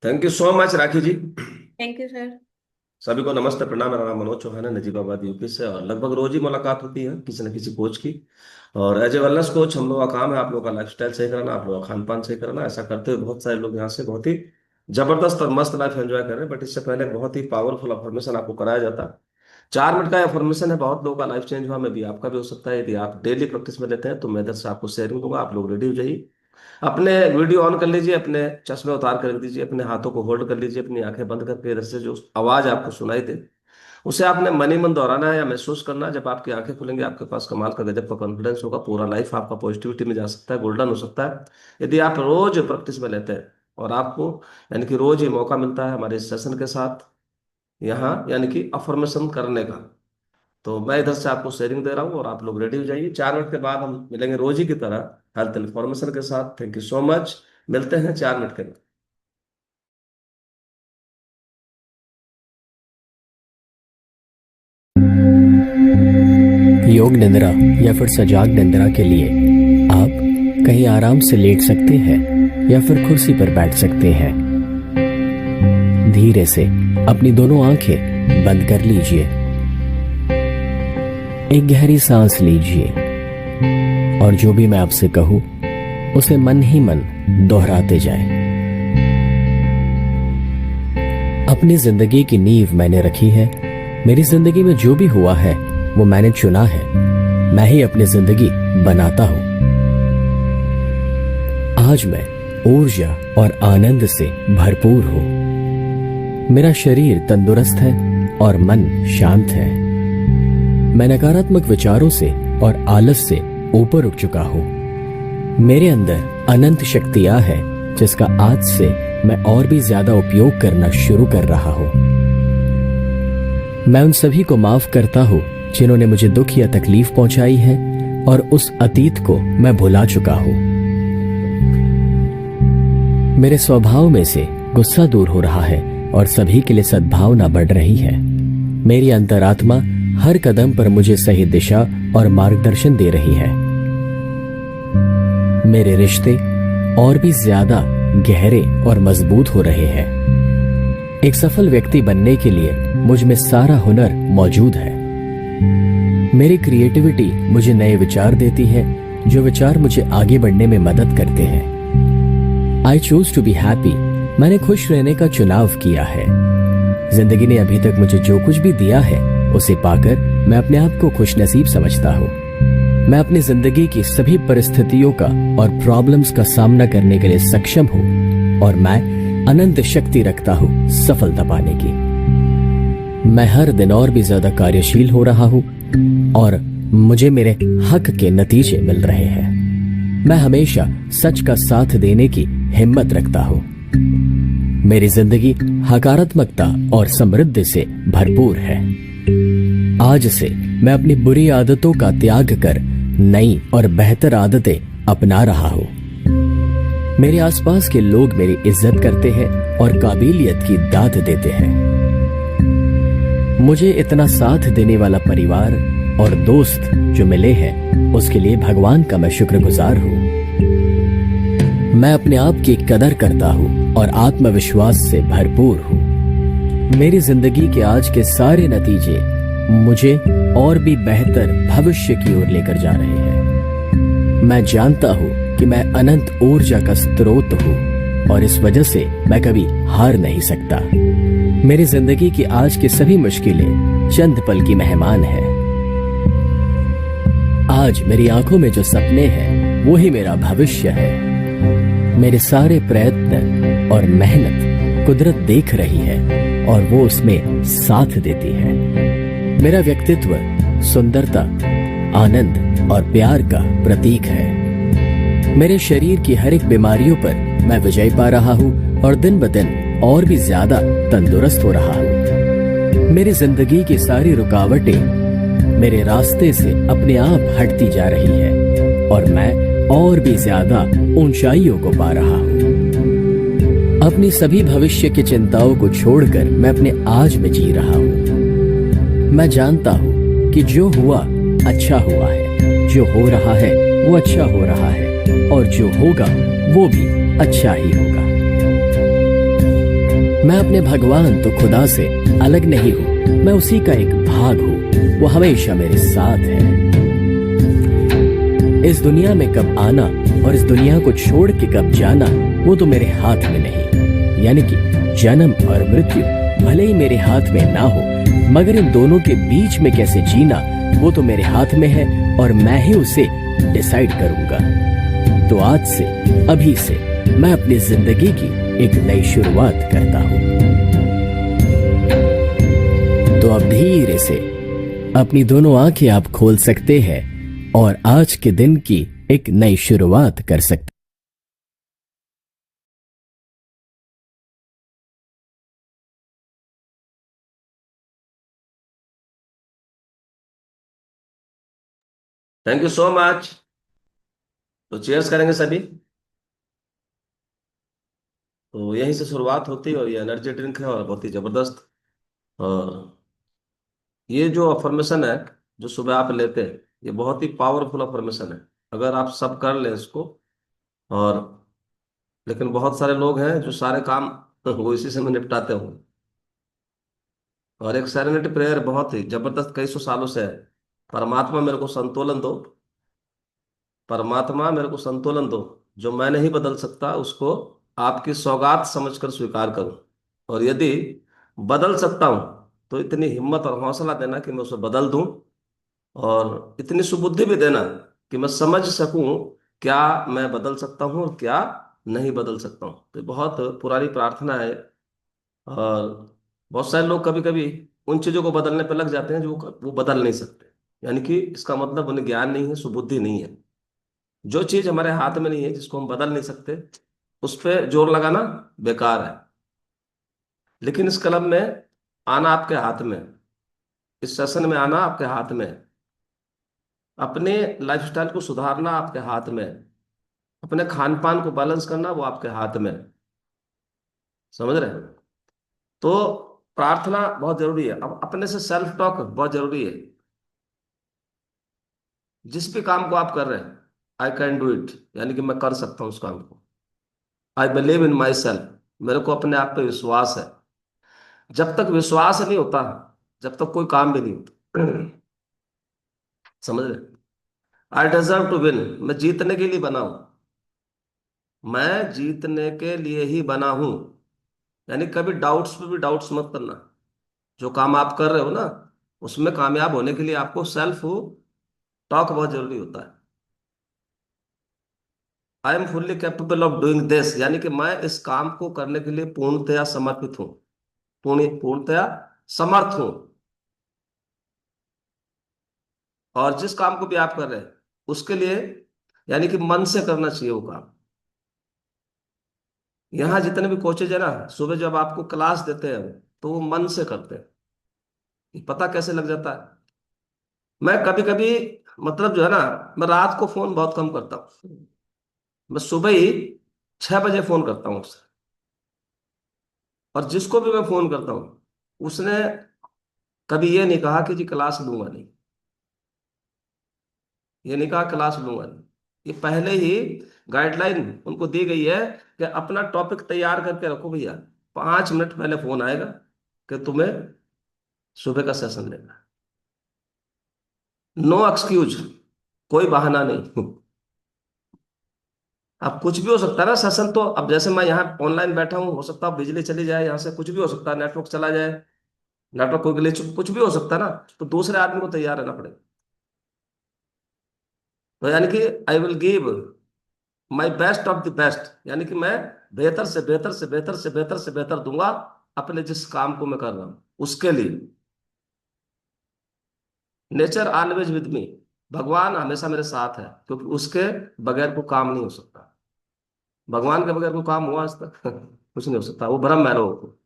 Thank you so much Rakhi ji. Thank you sir. सभी को नमस्ते प्रणाम। मेरा नाम मनोज चौहान है, नजीबाबाद यूपी से, और लगभग रोज ही मुलाकात होती है किसी न किसी कोच की। और एज ए वेलनेस कोच हम लोग का काम है आप लोगों का लाइफस्टाइल सही कराना, आप लोगों का खान पान सही कराना। ऐसा करते हुए बहुत सारे लोग यहाँ से बहुत ही जबरदस्त और मस्त लाइफ एंजॉय कर रहे हैं। बट इससे पहले एक बहुत ही पावरफुल अफर्मेशन आपको कराया जाता है। 4 मिनट का अफर्मेशन है, बहुत लोगों का लाइफ चेंज हुआ, में भी आपका भी हो सकता है। यदि आप डेली प्रैक्टिस में लेते हैं तो मैं इधर से आपको शेयरिंग दूंगा, आप लोग रेडी हो जाइए। अपने वीडियो ऑन कर लीजिए, अपने चश्मे उतार कर रख दीजिए, अपने हाथों को होल्ड कर लीजिए, अपनी आंखें बंद करके इधर से जो आवाज आपको सुनाई दे उसे आपने मनी मन दोहराना है या महसूस करना है। जब आपकी आंखें खुलेंगी आपके पास कमाल का गजब का कॉन्फिडेंस होगा, पूरा लाइफ आपका पॉजिटिविटी में जा सकता है, गोल्डन हो सकता है यदि आप रोज प्रैक्टिस में लेते हैं। और आपको यानी कि रोज ये मौका मिलता है हमारे इस सेशन के साथ यहाँ यानी कि अफर्मेशन करने का। तो मैं इधर से आपको शेयरिंग दे रहा हूँ और आप लोग रेडी हो जाइए। 4 मिनट के बाद हम मिलेंगे रोज ही की तरह हेल्थ इन्फॉर्मेशन के साथ। Thank you so much. मिलते हैं 4 मिनट के बाद। योग निद्रा या फिर सजाग निद्रा के लिए आप कहीं आराम से लेट सकते हैं या फिर कुर्सी पर बैठ सकते हैं। धीरे से अपनी दोनों आंखें बंद कर लीजिए। एक गहरी सांस लीजिए और जो भी मैं आपसे कहूं उसे मन ही मन दोहराते जाएं। अपनी जिंदगी की नींव मैंने रखी है। मेरी जिंदगी में जो भी हुआ है वो मैंने चुना है। मैं ही अपनी जिंदगी बनाता हूं। आज मैं ऊर्जा और आनंद से भरपूर हूं। मेरा शरीर तंदुरुस्त है और मन शांत है। मैं नकारात्मक विचारों से और आलस से ऊपर उठ चुका हूं। मेरे अंदर अनंत शक्तियां हैं जिसका आज से मैं और भी ज्यादा उपयोग करना शुरू कर रहा हूं। मैं उन सभी को माफ करता हूं जिन्होंने मुझे दुख या तकलीफ पहुंचाई है और उस अतीत को मैं भुला चुका हूं। मेरे स्वभाव में से गुस्सा दूर हो रहा है और सभी के लिए सद्भावना बढ़ रही है। मेरी अंतरात्मा हर कदम पर मुझे सही दिशा और मार्गदर्शन दे रही है। मेरे रिश्ते और भी ज्यादा गहरे और मजबूत हो रहे हैं। एक सफल व्यक्ति बनने के लिए मुझ में सारा हुनर मौजूद है। मेरी क्रिएटिविटी मुझे नए विचार देती है, जो विचार मुझे आगे बढ़ने में मदद करते हैं। I choose to be happy. मैंने खुश रहने का चुनाव किया है। जिंदगी ने अभी तक मुझे जो कुछ भी दिया है उसे पाकर मैं अपने आप को खुशनसीब समझता हूँ। मैं अपनी जिंदगी की सभी परिस्थितियों का और प्रॉब्लम्स का सामना करने के लिए सक्षम हूँ और मैं अनंत शक्ति रखता हूँ सफलता पाने की। मैं हर दिन और भी ज्यादा कार्यशील हो रहा हूँ और मुझे मेरे हक के नतीजे मिल रहे हैं। मैं हमेशा सच का साथ देने की हिम्मत रखता हूँ। मेरी जिंदगी सकारात्मकता और समृद्धि से भरपूर है। आज से मैं अपनी बुरी आदतों का त्याग कर नई और बेहतर आदतें अपना रहा हूँ। मेरे आसपास के लोग मेरी इज्जत करते हैं और काबिलियत की दाद देते हैं। मुझे इतना साथ देने वाला परिवार और दोस्त जो मिले हैं उसके लिए भगवान का मैं शुक्रगुजार हूँ। मैं अपने आप की कदर करता हूँ और आत्मविश्वास से भरपूर हूँ। मेरी जिंदगी के आज के सारे नतीजे मुझे और भी बेहतर भविष्य की ओर लेकर जा रहे हैं। मैं जानता हूँ कि मैं अनंत ऊर्जा का स्रोत हूँ और इस वजह से मैं कभी हार नहीं सकता। मेरी जिंदगी की आज की सभी मुश्किलें चंद पल की मेहमान हैं। आज मेरी आंखों में जो सपने हैं वो ही मेरा भविष्य है। मेरे सारे प्रयत्न और मेहनत कुदरत देख रही है और वो उसमें साथ देती है। मेरा व्यक्तित्व सुंदरता, आनंद और प्यार का प्रतीक है। मेरे शरीर की हर एक बीमारियों पर मैं विजय पा रहा हूँ और दिन ब दिन और भी ज्यादा तंदुरुस्त हो रहा हूँ। मेरी जिंदगी की सारी रुकावटें मेरे रास्ते से अपने आप हटती जा रही है और मैं और भी ज्यादा ऊंचाइयों को पा रहा हूँ। अपनी सभी भविष्य की चिंताओं को छोड़कर मैं अपने आज में जी रहा हूँ। मैं जानता हूँ कि जो हुआ अच्छा हुआ है, जो हो रहा है वो अच्छा हो रहा है और जो होगा वो भी अच्छा ही होगा। मैं अपने भगवान तो खुदा से अलग नहीं हूँ, मैं उसी का एक भाग हूँ। वो हमेशा मेरे साथ है। इस दुनिया में कब आना और इस दुनिया को छोड़ के कब जाना, वो तो मेरे हाथ में नहीं। यानी कि जन्म और मृत्यु भले ही मेरे हाथ में ना हो, मगर इन दोनों के बीच में कैसे जीना, वो तो मेरे हाथ में है और मैं ही उसे डिसाइड करूंगा। तो आज से, अभी से मैं अपनी जिंदगी की एक नई शुरुआत करता हूं। तो अब धीरे से अपनी दोनों आंखें आप खोल सकते हैं और आज के दिन की एक नई शुरुआत कर सकते। Thank you so much. तो चीयर्स करेंगे सभी। तो यहीं से शुरुआत होती है और ये एनर्जी ड्रिंक है और बहुत ही जबरदस्त। और ये जो अफर्मेशन है जो सुबह आप लेते हैं, ये बहुत ही पावरफुल अफर्मेशन है। अगर आप सब कर लें इसको। और लेकिन बहुत सारे लोग हैं जो सारे काम वो इसी से में निपटाते होंगे। और एक सेरेनिटी प्रेयर बहुत ही जबरदस्त कई सौ सालों से है। परमात्मा मेरे को संतुलन दो, परमात्मा मेरे को संतुलन दो, जो मैं नहीं बदल सकता उसको आपकी सौगात समझकर स्वीकार करूं। और यदि बदल सकता हूं तो इतनी हिम्मत और हौसला देना कि मैं उसे बदल दूं। और इतनी सुबुद्धि भी देना कि मैं समझ सकूं क्या मैं बदल सकता हूं और क्या नहीं बदल सकता हूं। तो ये बहुत पुरानी प्रार्थना है। और बहुत सारे लोग कभी कभी उन चीजों को बदलने पर लग जाते हैं जो वो बदल नहीं सकते। यानी कि इसका मतलब उन्हें ज्ञान नहीं है, सुबुद्धि नहीं है। जो चीज हमारे हाथ में नहीं है, जिसको हम बदल नहीं सकते, उस पर जोर लगाना बेकार है। लेकिन इस क्लब में आना आपके हाथ में है। इस सेशन में आना आपके हाथ में है। अपने लाइफस्टाइल को सुधारना आपके हाथ में है। अपने खान पान को बैलेंस करना वो आपके हाथ में है। समझ रहे हैं? तो प्रार्थना बहुत जरूरी है। अब अपने से सेल्फ टॉक बहुत जरूरी है। जिस भी काम को आप कर रहे हैं, आई कैन डू इट, यानी कि मैं कर सकता हूं उस काम को। I believe in my self, मेरे को अपने आप पे विश्वास है। जब तक विश्वास नहीं होता, जब तक कोई काम भी नहीं होता। समझ रहे? आई डिजर्व टू विन, मैं जीतने के लिए बना हूं। मैं जीतने के लिए ही बना हूं। यानी कभी डाउट्स पे भी डाउट्स मत करना। जो काम आप कर रहे हो ना, उसमें कामयाब होने के लिए आपको सेल्फ टॉक बहुत जरूरी होता है। I am fully capable of doing this, यानी कि मैं इस काम को करने के लिए पूर्णतया समर्पित हूँ। पूर्णतया समर्थ हूँ। और जिस काम को भी आप कर रहे हैं उसके लिए, यानी कि मन से करना चाहिए वो काम। यहाँ जितने भी कोचेज है ना, सुबह जब आपको क्लास देते हैं तो वो मन से करते हैं। ये पता कैसे लग जाता है? मैं कभी कभी, मतलब जो है ना, मैं रात को फोन बहुत कम करता हूँ। मैं सुबह ही 6 बजे फोन करता हूँ उससे। और जिसको भी मैं फोन करता हूँ उसने कभी ये नहीं कहा कि जी क्लास लूंगा नहीं। ये नहीं कहा क्लास लूंगा नहीं। ये पहले ही गाइडलाइन उनको दी गई है कि अपना टॉपिक तैयार करके रखो भैया। 5 मिनट पहले फोन आएगा कि तुम्हें सुबह का सेशन लेना है। नो एक्सक्यूज, कोई बहाना नहीं। अब कुछ भी हो सकता है ना सेशन। तो अब जैसे मैं यहाँ ऑनलाइन बैठा हूँ, हो सकता है बिजली चली जाए, यहाँ से कुछ भी हो सकता है, नेटवर्क चला जाए, नेटवर्क कोई ग्लिच, कुछ भी हो सकता है ना। तो दूसरे आदमी को तैयार रहना पड़ेगा। तो यानी कि I will give my best of the best, यानी कि मैं बेहतर से बेहतर से बेहतर से बेहतर से बेहतर दूंगा अपने जिस काम को मैं कर रहा हूं उसके लिए। नेचर ऑलवेज विद मी, भगवान हमेशा मेरे साथ है, क्योंकि उसके बगैर कोई काम नहीं हो सकता। भगवान के बगैर कोई काम हुआ आज तक? कुछ नहीं हो सकता, वो भ्रम में रहो।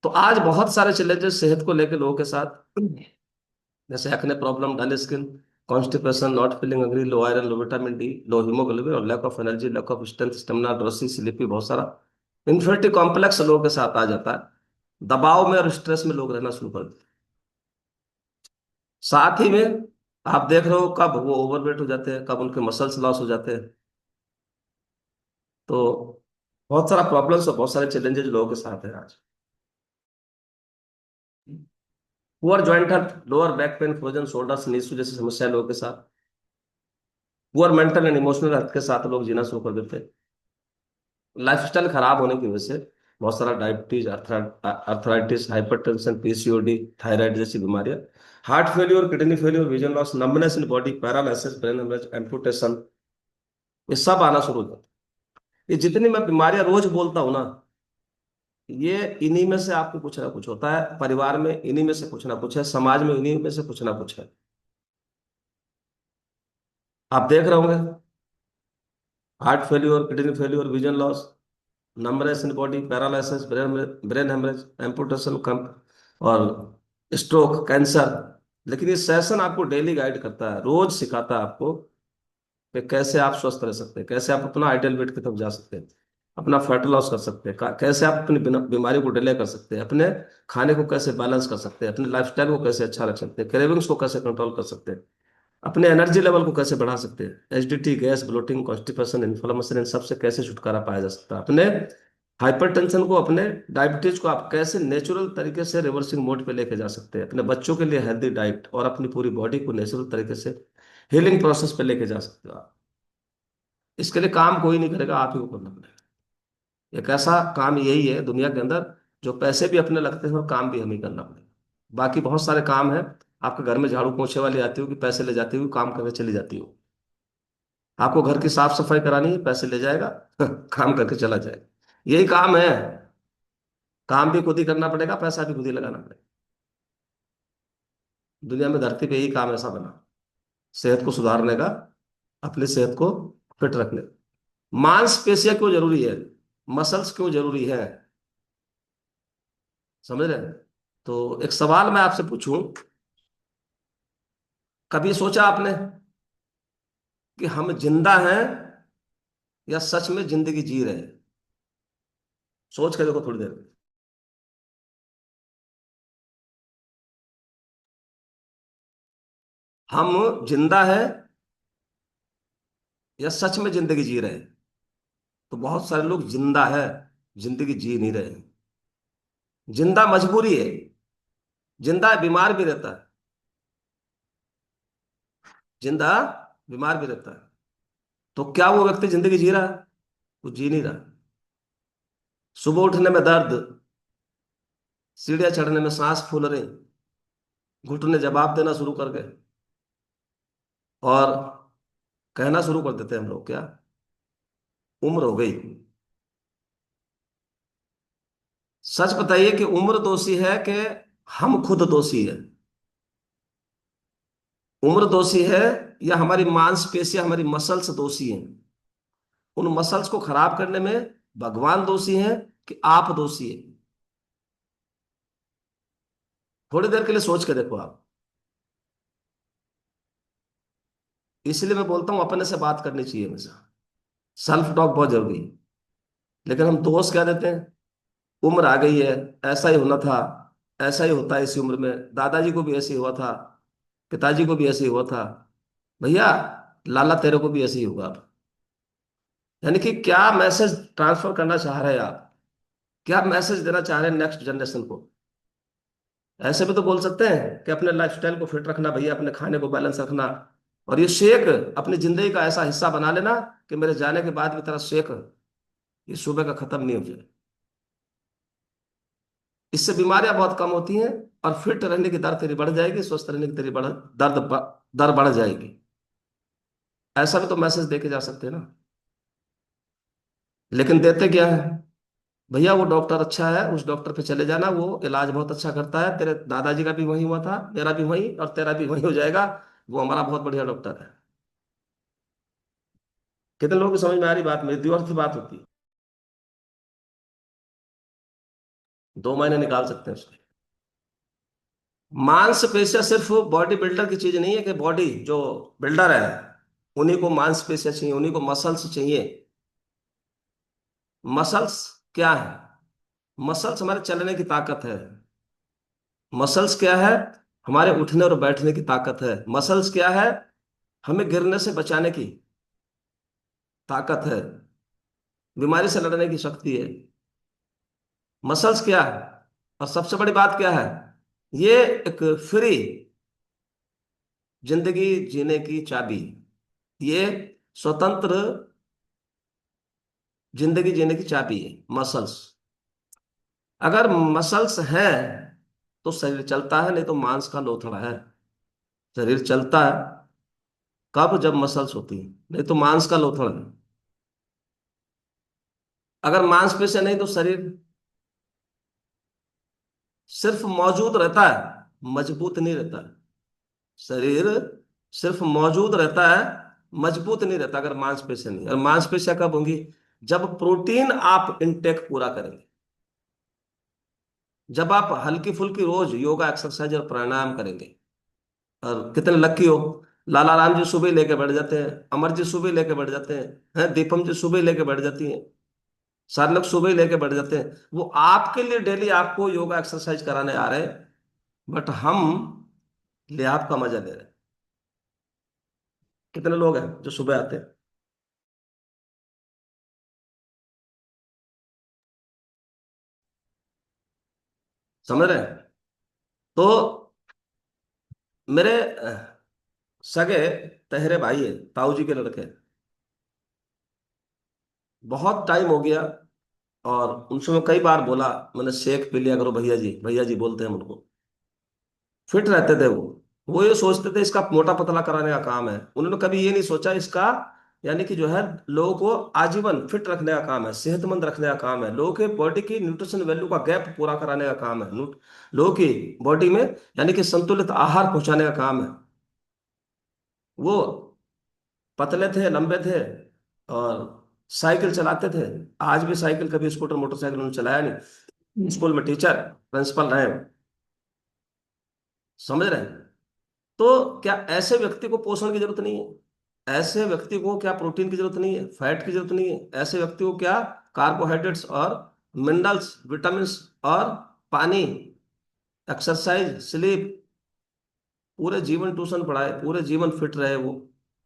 तो आज बहुत सारे चैलेंजेस सेहत को लेकर लोगों के साथ, जैसे acne problem, dull skin, constipation, not feeling hungry, low iron, low vitamin D, low haemoglobin और lack of energy, lack of strength, stamina, drowsy, sleepy, बहुत सारा इन्फिनिटी कॉम्प्लेक्स लोगों के साथ आ जाता है। दबाव में और स्ट्रेस में लोग रहना शुरू कर देते हैं। साथ ही में आप देख रहे हो कब वो ओवरवेट हो जाते हैं, कब उनके मसल्स लॉस हो जाते हैं। तो बहुत सारा प्रॉब्लम्स और बहुत सारे चैलेंजेस लोगों के साथ है आज। Poor joint health, lower back pain, frozen shoulders, Neesu जैसी समस्या लोगों के साथ। Poor mental and emotional health के साथ लोग जीना शुरू कर देते हैं। लाइफस्टाइल खराब होने की वजह से बहुत सारा diabetes, arthritis, hypertension, PCOD, thyroid जैसी बीमारियां, heart failure, kidney failure, vision loss, numbness in body, paralysis, brain haemorrhage, amputation, ये सब आना शुरू हो जाता है। ये जितनी मैं बीमारियां रोज बोलता हूं ना, ये इन्हीं में से आपको कुछ ना कुछ होता है, परिवार में इन्हीं में से कुछ ना कुछ है, समाज में इन्हीं में से कुछ ना कुछ है। आप देख रहे होंगे, heart failure, kidney failure, vision loss, numbness in body, paralysis, brain haemorrhage, amputation कम, और स्ट्रोक, कैंसर। लेकिन ये सेशन आपको डेली गाइड करता है, रोज सिखाता है आपको कि कैसे आप स्वस्थ रह सकते हैं, कैसे आप अपना आइडियल वेट की तरफ जा सकते हैं, अपना फैट लॉस कर सकते हैं, कैसे आप अपनी बीमारी को डिले कर सकते हैं, अपने खाने को कैसे बैलेंस कर सकते हैं, अपने लाइफस्टाइल को कैसे अच्छा रख सकते हैं, क्रेविंग्स को कैसे कंट्रोल कर सकते हैं, अपने एनर्जी लेवल को कैसे बढ़ा सकते हैं, acidity, gas, bloating, constipation, inflammation, इन सबसे कैसे छुटकारा पाया जा सकता है, अपने हाइपरटेंशन को, अपने डायबिटीज को आप कैसे नेचुरल तरीके से रिवर्सिंग मोड पे लेके जा सकते हैं, अपने बच्चों के लिए हेल्दी डाइट और अपनी पूरी बॉडी को नेचुरल तरीके से हीलिंग प्रोसेस पे लेके जा सकते हो आप। इसके लिए काम कोई नहीं करेगा, आप ही को करना पड़ेगा। एक ऐसा काम यही है दुनिया के अंदर जो पैसे भी अपने लगते हैं और काम भी हमें करना पड़ेगा। बाकी बहुत सारे काम हैं, आपके घर में झाड़ू पोंछे वाली आती होगी, पैसे ले जाती होगी, काम करके चली जाती हो। आपको घर की साफ सफाई करानी है, पैसे ले जाएगा काम करके चला जाएगा। यही काम है। काम भी खुद ही करना पड़ेगा, पैसा भी खुद ही लगाना पड़ेगा। दुनिया में धरती पे यही काम ऐसा बना, सेहत को सुधारने का, अपनी सेहत को फिट रखने का। मांसपेशियां क्यों जरूरी है, मसल्स क्यों जरूरी है, समझ रहे हैं? तो एक सवाल मैं आपसे पूछूं, कभी सोचा आपने कि हम जिंदा हैं या सच में जिंदगी जी रहे हैं? सोच के देखो थोड़ी देर। हम जिंदा हैं या सच में जिंदगी जी रहे हैं? तो बहुत सारे लोग जिंदा है, जिंदगी जी नहीं रहे हैं। जिंदा मजबूरी है, जिंदा बीमार भी रहता है, जिंदा बीमार भी रहता है। तो क्या वो व्यक्ति जिंदगी जी रहा है? वो जी नहीं रहा। सुबह उठने में दर्द, सीढ़ियां चढ़ने में सांस फूल रही, घुटने जवाब देना शुरू कर गए, और कहना शुरू कर देते हैं हम लोग, क्या उम्र हो गई। सच बताइए कि उम्र दोषी है कि हम खुद दोषी है? उम्र दोषी है या हमारी मांसपेशियां, हमारी मसल्स दोषी हैं? उन मसल्स को खराब करने में भगवान दोषी हैं कि आप दोषी हैं? थोड़ी देर के लिए सोच के देखो आप। इसलिए मैं बोलता हूं अपने से बात करनी चाहिए हमेशा। सेल्फ टॉक बहुत जरूरी है। लेकिन हम दोष क्या देते हैं, उम्र आ गई है, ऐसा ही होना था, ऐसा ही होता है इसी उम्र में, दादाजी को भी ऐसे ही हुआ था, पिताजी को भी ऐसे ही हुआ था, भैया लाला तेरे को भी ऐसे ही होगा अब। यानी कि क्या मैसेज ट्रांसफर करना चाह रहे हैं आप? क्या मैसेज देना चाह रहे हैं नेक्स्ट जनरेशन को? ऐसे भी तो बोल सकते हैं कि अपने लाइफस्टाइल को फिट रखना भैया, अपने खाने को बैलेंस रखना, और ये शेक अपनी जिंदगी का ऐसा हिस्सा बना लेना कि मेरे जाने के बाद भी तेरा शेक ये सुबह का खत्म नहीं हो जाए। इससे बीमारियां बहुत कम होती हैं, और फिट रहने की दर तेरी बढ़ जाएगी, स्वस्थ रहने की तेरी दर बढ़ जाएगी। ऐसा भी तो मैसेज देके जा सकते हैं ना। लेकिन देते क्या है, भैया वो डॉक्टर अच्छा है, उस डॉक्टर पे चले जाना, वो इलाज बहुत अच्छा करता है, तेरे दादाजी का भी वही हुआ था, मेरा भी वही, और तेरा भी वही हो जाएगा, वो हमारा बहुत बढ़िया डॉक्टर है। कितने लोगों को समझ में आ रही बात? मेरी दीवार से बात होती है। 2 महीने निकाल सकते हैं उसके। मांसपेशियां सिर्फ बॉडी बिल्डर की चीज नहीं है कि बॉडी जो बिल्डर है उन्हीं को मांसपेशियां चाहिए, उन्हीं को मसल्स चाहिए। मसल्स क्या है? मसल्स हमारे चलने की ताकत है। मसल्स क्या है? हमारे उठने और बैठने की ताकत है। मसल्स क्या है? हमें गिरने से बचाने की ताकत है। बीमारी से लड़ने की शक्ति है। मसल्स क्या है, और सबसे बड़ी बात क्या है, ये एक फ्री जिंदगी जीने की चाबी है। ये स्वतंत्र जिंदगी जीने की चाबी है मसल्स। अगर मसल्स है तो शरीर चलता है, नहीं तो मांस का लोथड़ा है। शरीर चलता है कब, जब मसल्स होती है, नहीं तो मांस का लोथड़ा है। अगर मांसपेशियां नहीं तो शरीर सिर्फ मौजूद रहता है, मजबूत नहीं रहता है। शरीर सिर्फ मौजूद रहता है, मजबूत नहीं रहता अगर मांसपेशियां नहीं। और मांसपेशियां कब होंगी, जब प्रोटीन आप इनटेक पूरा करेंगे, जब आप हल्की फुल्की रोज योगा एक्सरसाइज और प्राणायाम करेंगे। और कितने लकी हो, लाला राम जी सुबह लेके बैठ जाते हैं, अमर जी सुबह लेके बैठ जाते हैं, दीपम जी सुबह लेके बैठ जाती हैं, सारे लोग सुबह लेके बैठ जाते हैं। वो आपके लिए डेली आपको योगा एक्सरसाइज कराने आ रहे हैं, बट हम लाभ का मजा ले रहे हैं। कितने लोग हैं जो सुबह आते हैं, समझ रहे हैं? तो मेरे सगे तहरे भाई है, ताऊ जी के लड़के, बहुत टाइम हो गया। और उनसे मैं कई बार बोला, मैंने शेक पी लिया करो भैया जी, भैया जी बोलते हैं उनको। फिट रहते थे वो ये सोचते थे इसका मोटा पतला कराने का काम है। उन्होंने कभी ये नहीं सोचा इसका, यानी कि जो है लोगों को आजीवन फिट रखने का काम है, सेहतमंद रखने का काम है, लोगों के बॉडी की न्यूट्रिशन वैल्यू का गैप पूरा कराने का काम है, लोगों की बॉडी में यानी कि संतुलित आहार पहुंचाने का काम है। वो पतले थे, लंबे थे, और साइकिल चलाते थे। आज भी साइकिल, कभी स्कूटर मोटरसाइकिल उन्होंने चलाया नहीं। स्कूल में टीचर, प्रिंसिपल रहे, समझ रहे हैं? तो क्या ऐसे व्यक्ति को पोषण की जरूरत नहीं है? ऐसे व्यक्ति को क्या प्रोटीन की जरूरत नहीं है, फैट की जरूरत नहीं है? ऐसे व्यक्ति को क्या कार्बोहाइड्रेट्स और मिनरल्स, विटामिन्स और पानी, एक्सरसाइज, स्लीप, पूरे जीवन ट्यूशन पढ़ाए, पूरे जीवन फिट रहे वो।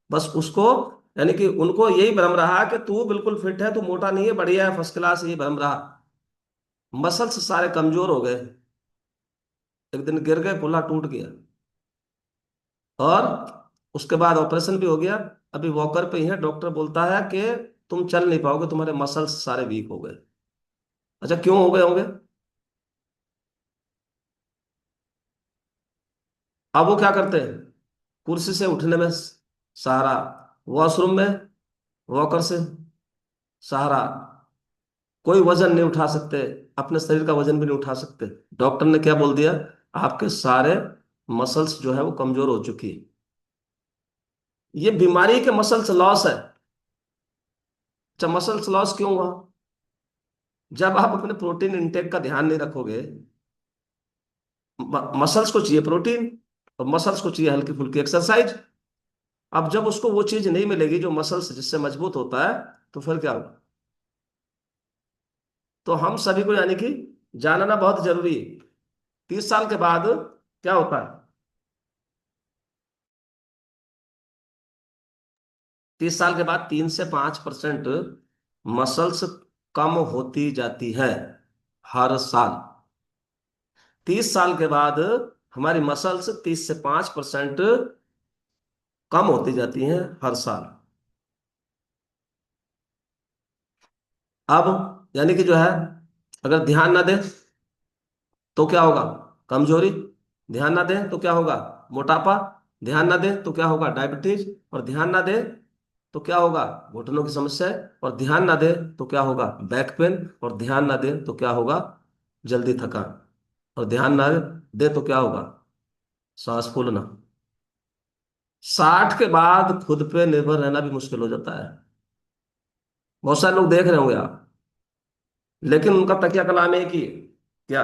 बस उसको, यानी कि उनको यही भ्रम रहा कि तू बिल्कुल फिट है, तू मोटा नहीं है, बढ़िया है, फर्स्ट क्लास, ये भ्रम रहा। मसल्स सारे कमजोर हो गए, एक दिन गिर गए, पुल्ला टूट गया, और उसके बाद ऑपरेशन भी हो गया। अभी वॉकर पे ही है, डॉक्टर बोलता है कि तुम चल नहीं पाओगे, तुम्हारे मसल्स सारे वीक हो गए। अच्छा, क्यों हो गए होंगे? अब वो क्या करते हैं, कुर्सी से उठने में सहारा, वॉशरूम में वॉकर से सहारा, कोई वजन नहीं उठा सकते, अपने शरीर का वजन भी नहीं उठा सकते। डॉक्टर ने क्या बोल दिया, आपके सारे मसल्स जो है वो कमजोर हो चुकी है। ये बीमारी के मसल्स लॉस है। अच्छा, मसल्स लॉस क्यों हुआ? जब आप अपने प्रोटीन इंटेक का ध्यान नहीं रखोगे। मसल्स को चाहिए प्रोटीन, और मसल्स को चाहिए हल्की फुल्की एक्सरसाइज। अब जब उसको वो चीज नहीं मिलेगी जो मसल्स जिससे मजबूत होता है, तो फिर क्या होगा? तो हम सभी को यानी कि जानना बहुत जरूरी है, 30 साल के बाद क्या होता है। 30 साल के बाद 3 से 5% मसल्स कम होती जाती है हर साल। 30 साल के बाद हमारी मसल्स 30 से 5% कम होती जाती हैं हर साल। अब यानी कि जो है, अगर ध्यान ना दे तो क्या होगा, कमजोरी। ध्यान ना दें तो क्या होगा, मोटापा। ध्यान ना दें तो क्या होगा, डायबिटीज। और ध्यान ना दें तो क्या होगा, घुटनों की समस्या। और ध्यान ना दें तो क्या होगा, बैक पेन। और ध्यान ना दें तो क्या होगा, जल्दी थकान। और ध्यान ना दें तो क्या होगा, सांस फूलना। 60 के बाद खुद पे निर्भर रहना भी मुश्किल हो जाता है। बहुत सारे लोग देख रहे होंगे आप, लेकिन उनका तकिया कलाम एक ही है, क्या?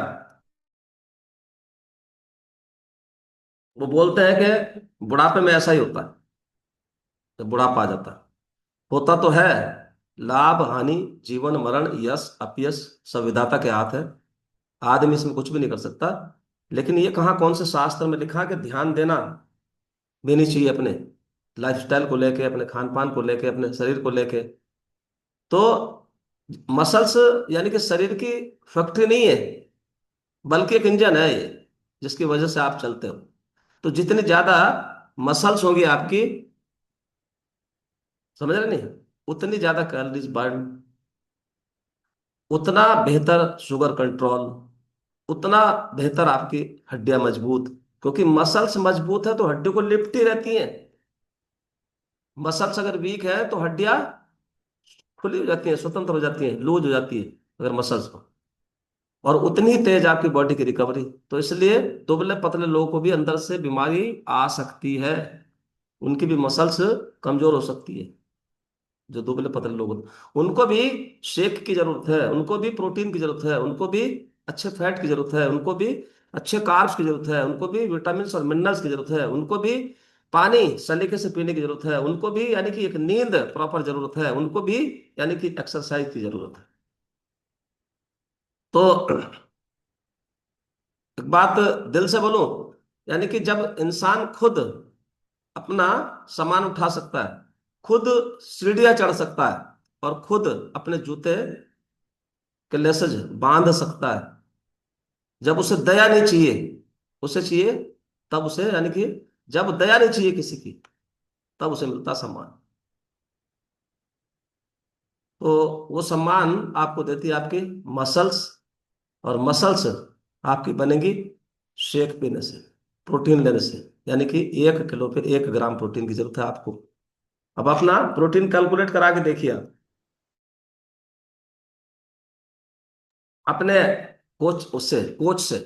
वो बोलते हैं कि बुढ़ापे में ऐसा ही होता है, जब बुढ़ापा आ जाता है। होता तो है, लाभ हानि, जीवन मरण, यश अपयश सब विधाता के हाथ है। आदमी इसमें कुछ भी नहीं कर सकता। लेकिन ये कहाँ, कौन से शास्त्र में लिखा कि ध्यान देना भी नहीं चाहिए अपने लाइफस्टाइल को लेके, अपने खान पान को लेके, अपने शरीर को लेके? तो मसल्स यानी कि शरीर की फैक्ट्री नहीं है, बल्कि एक इंजन है ये, जिसकी वजह से आप चलते हो। तो जितनी ज्यादा मसल्स होंगी आपकी, समझ रहे नहीं, उतनी ज्यादा कैलोरीज बर्न, उतना बेहतर शुगर कंट्रोल, उतना बेहतर आपकी हड्डियां मजबूत। क्योंकि मसल्स मजबूत है तो हड्डियों को लिपटी रहती हैं। मसल्स अगर वीक है तो हड्डियां खुली हो जाती हैं, स्वतंत्र हो जाती हैं, लूज हो जाती है अगर मसल्स हो। और उतनी ही तेज आपकी बॉडी की रिकवरी। तो इसलिए दुबले पतले लोगों को भी अंदर से बीमारी आ सकती है, उनकी भी मसल्स कमजोर हो सकती है। जो दुबले पतले लोग होते हैं, उनको भी शेक की जरूरत है, उनको भी प्रोटीन की जरूरत है, उनको भी अच्छे फैट की जरूरत है, उनको भी अच्छे कार्ब्स की जरूरत है, उनको भी विटामिन और मिनरल्स की जरूरत है, उनको भी पानी सलीके से पीने की जरूरत है, उनको भी यानी कि एक नींद प्रॉपर जरूरत है, उनको भी यानी कि एक्सरसाइज की जरूरत है। तो एक बात दिल से बोलूं, यानी कि जब इंसान खुद अपना सामान उठा सकता है, खुद सीढ़ियां चढ़ सकता है, और खुद अपने जूते के लेसेज बांध सकता है, जब उसे दया नहीं चाहिए, उसे चाहिए तब उसे, यानी कि जब दया नहीं चाहिए किसी की, तब उसे मिलता सम्मान। तो वो सम्मान आपको देती है आपकी मसल्स, और मसल्स आपकी बनेगी शेक पीने से, प्रोटीन लेने से। यानी कि 1 किलो पे 1 ग्राम प्रोटीन की जरूरत है आपको। अब अपना प्रोटीन कैलकुलेट करा के देखिए आप अपने कोच से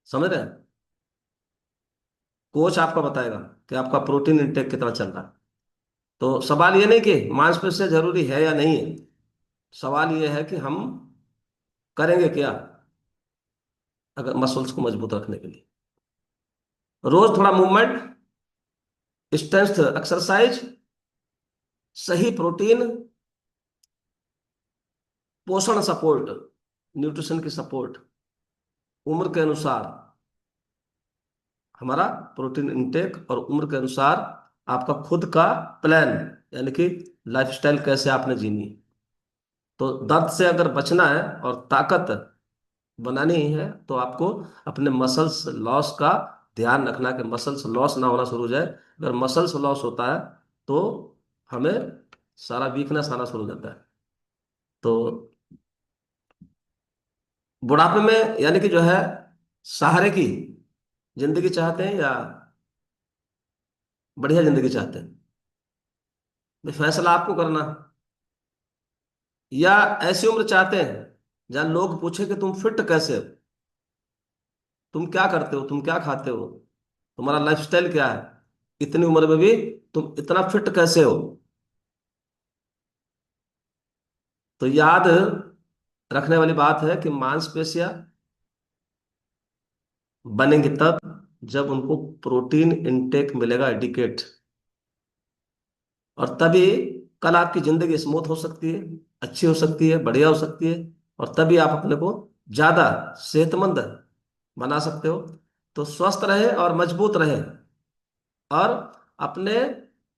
समझ रहे हैं। कोच आपका बताएगा कि आपका प्रोटीन इंटेक कितना चल रहा है। तो सवाल ये नहीं कि मांसपेशियां जरूरी है या नहीं है, सवाल ये है कि हम करेंगे क्या अगर मसल्स को मजबूत रखने के लिए। रोज थोड़ा मूवमेंट, स्ट्रेंथ एक्सरसाइज, सही प्रोटीन, पोषण सपोर्ट, न्यूट्रिशन की सपोर्ट, उम्र के अनुसार हमारा प्रोटीन इंटेक, और उम्र के अनुसार आपका खुद का प्लान, यानी कि लाइफस्टाइल कैसे आपने जीनी है। तो दर्द से अगर बचना है और ताकत बनानी ही है, तो आपको अपने मसल्स लॉस का ध्यान रखना, कि मसल्स लॉस ना होना शुरू हो जाए। अगर मसल्स लॉस होता है तो हमें सारा वीकनेस आना शुरू हो जाता है। तो बुढ़ापे में यानी कि जो है, सहारे की जिंदगी चाहते हैं या बढ़िया जिंदगी चाहते हैं, ये फैसला आपको करना। या ऐसी उम्र चाहते हैं जहां लोग पूछे कि तुम फिट कैसे हो, तुम क्या करते हो, तुम क्या खाते हो, तुम्हारा लाइफस्टाइल क्या है, इतनी उम्र में भी तुम इतना फिट कैसे हो। तो याद रखने वाली बात है कि मांसपेशियां बनेंगी तब जब उनको प्रोटीन इंटेक मिलेगा एडिकेट, और तभी कल आपकी जिंदगी स्मूथ हो सकती है, अच्छी हो सकती है, बढ़िया हो सकती है। और तभी आप अपने को ज्यादा सेहतमंद बना सकते हो। तो स्वस्थ रहे और मजबूत रहे, और अपने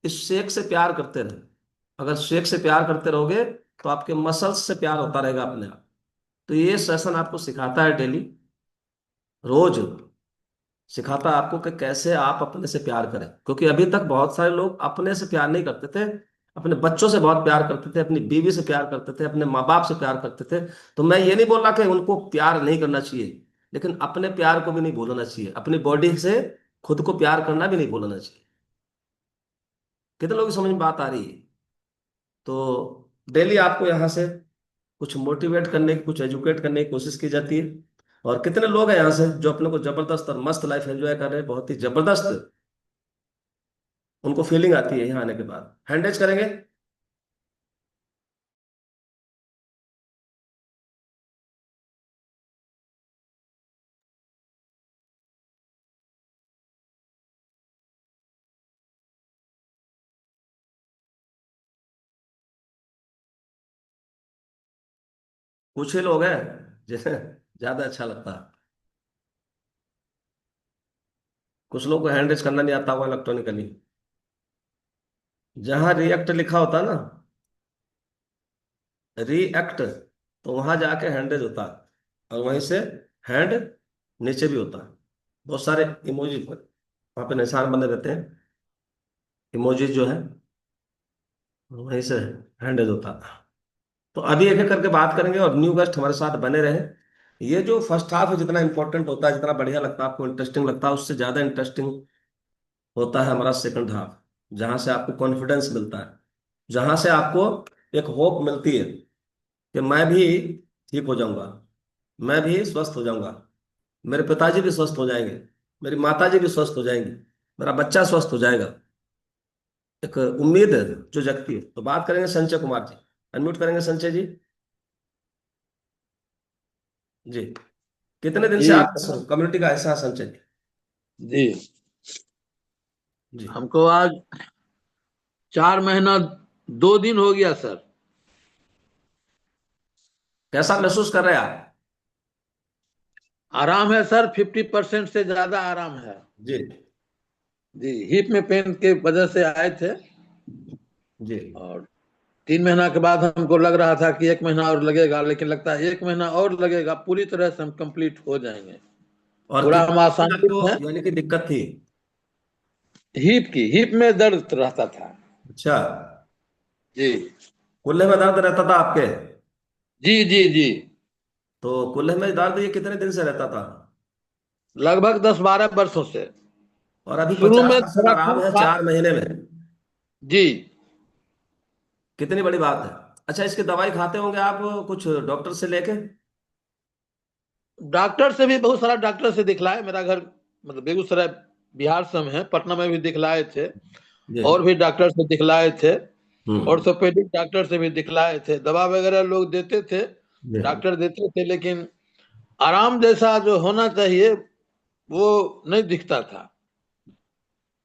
इस शेक से प्यार करते रहे। अगर शेक से प्यार करते रहोगे तो आपके मसल्स से प्यार होता रहेगा अपने आप। तो ये सेशन आपको सिखाता है डेली, रोज सिखाता है आपको कि कैसे आप अपने से प्यार करें। क्योंकि अभी तक बहुत सारे लोग अपने से प्यार नहीं करते थे, अपने बच्चों से बहुत प्यार करते थे, अपनी बीवी से प्यार करते थे, अपने माँ बाप से प्यार करते थे। तो मैं ये नहीं बोल रहा कि उनको प्यार नहीं करना चाहिए, लेकिन अपने प्यार को भी नहीं भूलना चाहिए, अपनी बॉडी से खुद को प्यार करना भी नहीं भूलना चाहिए। कितने लोगों की समझ में बात आ रही है। तो डेली आपको यहाँ से कुछ मोटिवेट करने की, कुछ एजुकेट करने की कोशिश की जाती है। और कितने लोग हैं यहाँ से जो अपने को जबरदस्त और मस्त लाइफ एंजॉय कर रहे हैं, बहुत ही जबरदस्त उनको फीलिंग आती है यहाँ आने के बाद। हैंड रेज करेंगे। कुछ ही लोग हैं जिन्हें ज्यादा अच्छा लगता है। कुछ लोग को हैंड रेज करना नहीं आता होगा इलेक्ट्रॉनिकली। जहां रिएक्ट लिखा होता है ना, रिएक्ट, तो वहां जाके हैंडेज होता है, और वहीं से हैंड नीचे भी होता है। बहुत सारे इमोजी वहां पे निशान बने रहते हैं, इमोजी जो है वहीं से हैंडेज होता है। तो अभी एक एक करके बात करेंगे, और न्यू गेस्ट हमारे साथ बने रहे। ये जो फर्स्ट हाफ है जितना इंपॉर्टेंट होता है, जितना बढ़िया लगता है आपको, इंटरेस्टिंग लगता है, उससे ज्यादा इंटरेस्टिंग होता है हमारा सेकंड हाफ, जहां से आपको कॉन्फिडेंस मिलता है, जहां से आपको एक होप मिलती है कि मैं भी ठीक हो जाऊंगा, मैं भी स्वस्थ हो जाऊंगा, मेरे पिताजी भी स्वस्थ हो जाएंगे, मेरी माताजी भी स्वस्थ हो जाएंगी, मेरा बच्चा स्वस्थ हो जाएगा। एक उम्मीद है जो जगती है। तो बात करेंगे संजय कुमार जी, अनम्यूट करेंगे संजय जी। जी, कितने दिन से जी आप इस कम्युनिटी का हिस्सा हैं संजय जी? जी जी, हमको आज 4 महीना 2 दिन हो गया सर। कैसा महसूस कर रहे हैं आप? आराम है सर, 50% से ज्यादा आराम है। जी। जी, हिप में पेन के वजह से आए थे, जी। और 3 महीना के बाद हमको लग रहा था कि 1 महीना और लगेगा, लेकिन लगता है 1 महीना और लगेगा, पूरी तरह से हम कंप्लीट हो जाएंगे। और पूरा कितने हम दिन आसानियत है। आपको यानी कि दिक्कत थी? हिप में दर्द रहता था। अच्छा, जी कुल्ले में दर्द रहता था आपके? जी जी जी। तो कुल्ले में दर्द ये कितने दिन से रहता था? लगभग 10-12 वर्षों से। और अभी शुरू में 50% थोड़ा आराम कम है था। 4 महीने में? जी, कितनी बड़ी बात है। अच्छा, इसकी दवाई खाते होंगे आप कुछ डॉक्टर से लेके? डॉक्टर से भी बहुत सारा डॉक्टर से दिखलाए। मेरा घर मतलब बेगूसराय बिहार से हम है, पटना में भी दिखलाए थे, जी। और भी डॉक्टर से दिखलाए थे, हम्म। ऑर्थोपेडिक डॉक्टर से भी दिखलाए थे। दवा वगैरह लोग देते थे, जी। डॉक्टर देते थे, लेकिन आराम जैसा जो होना चाहिए वो नहीं दिखता था।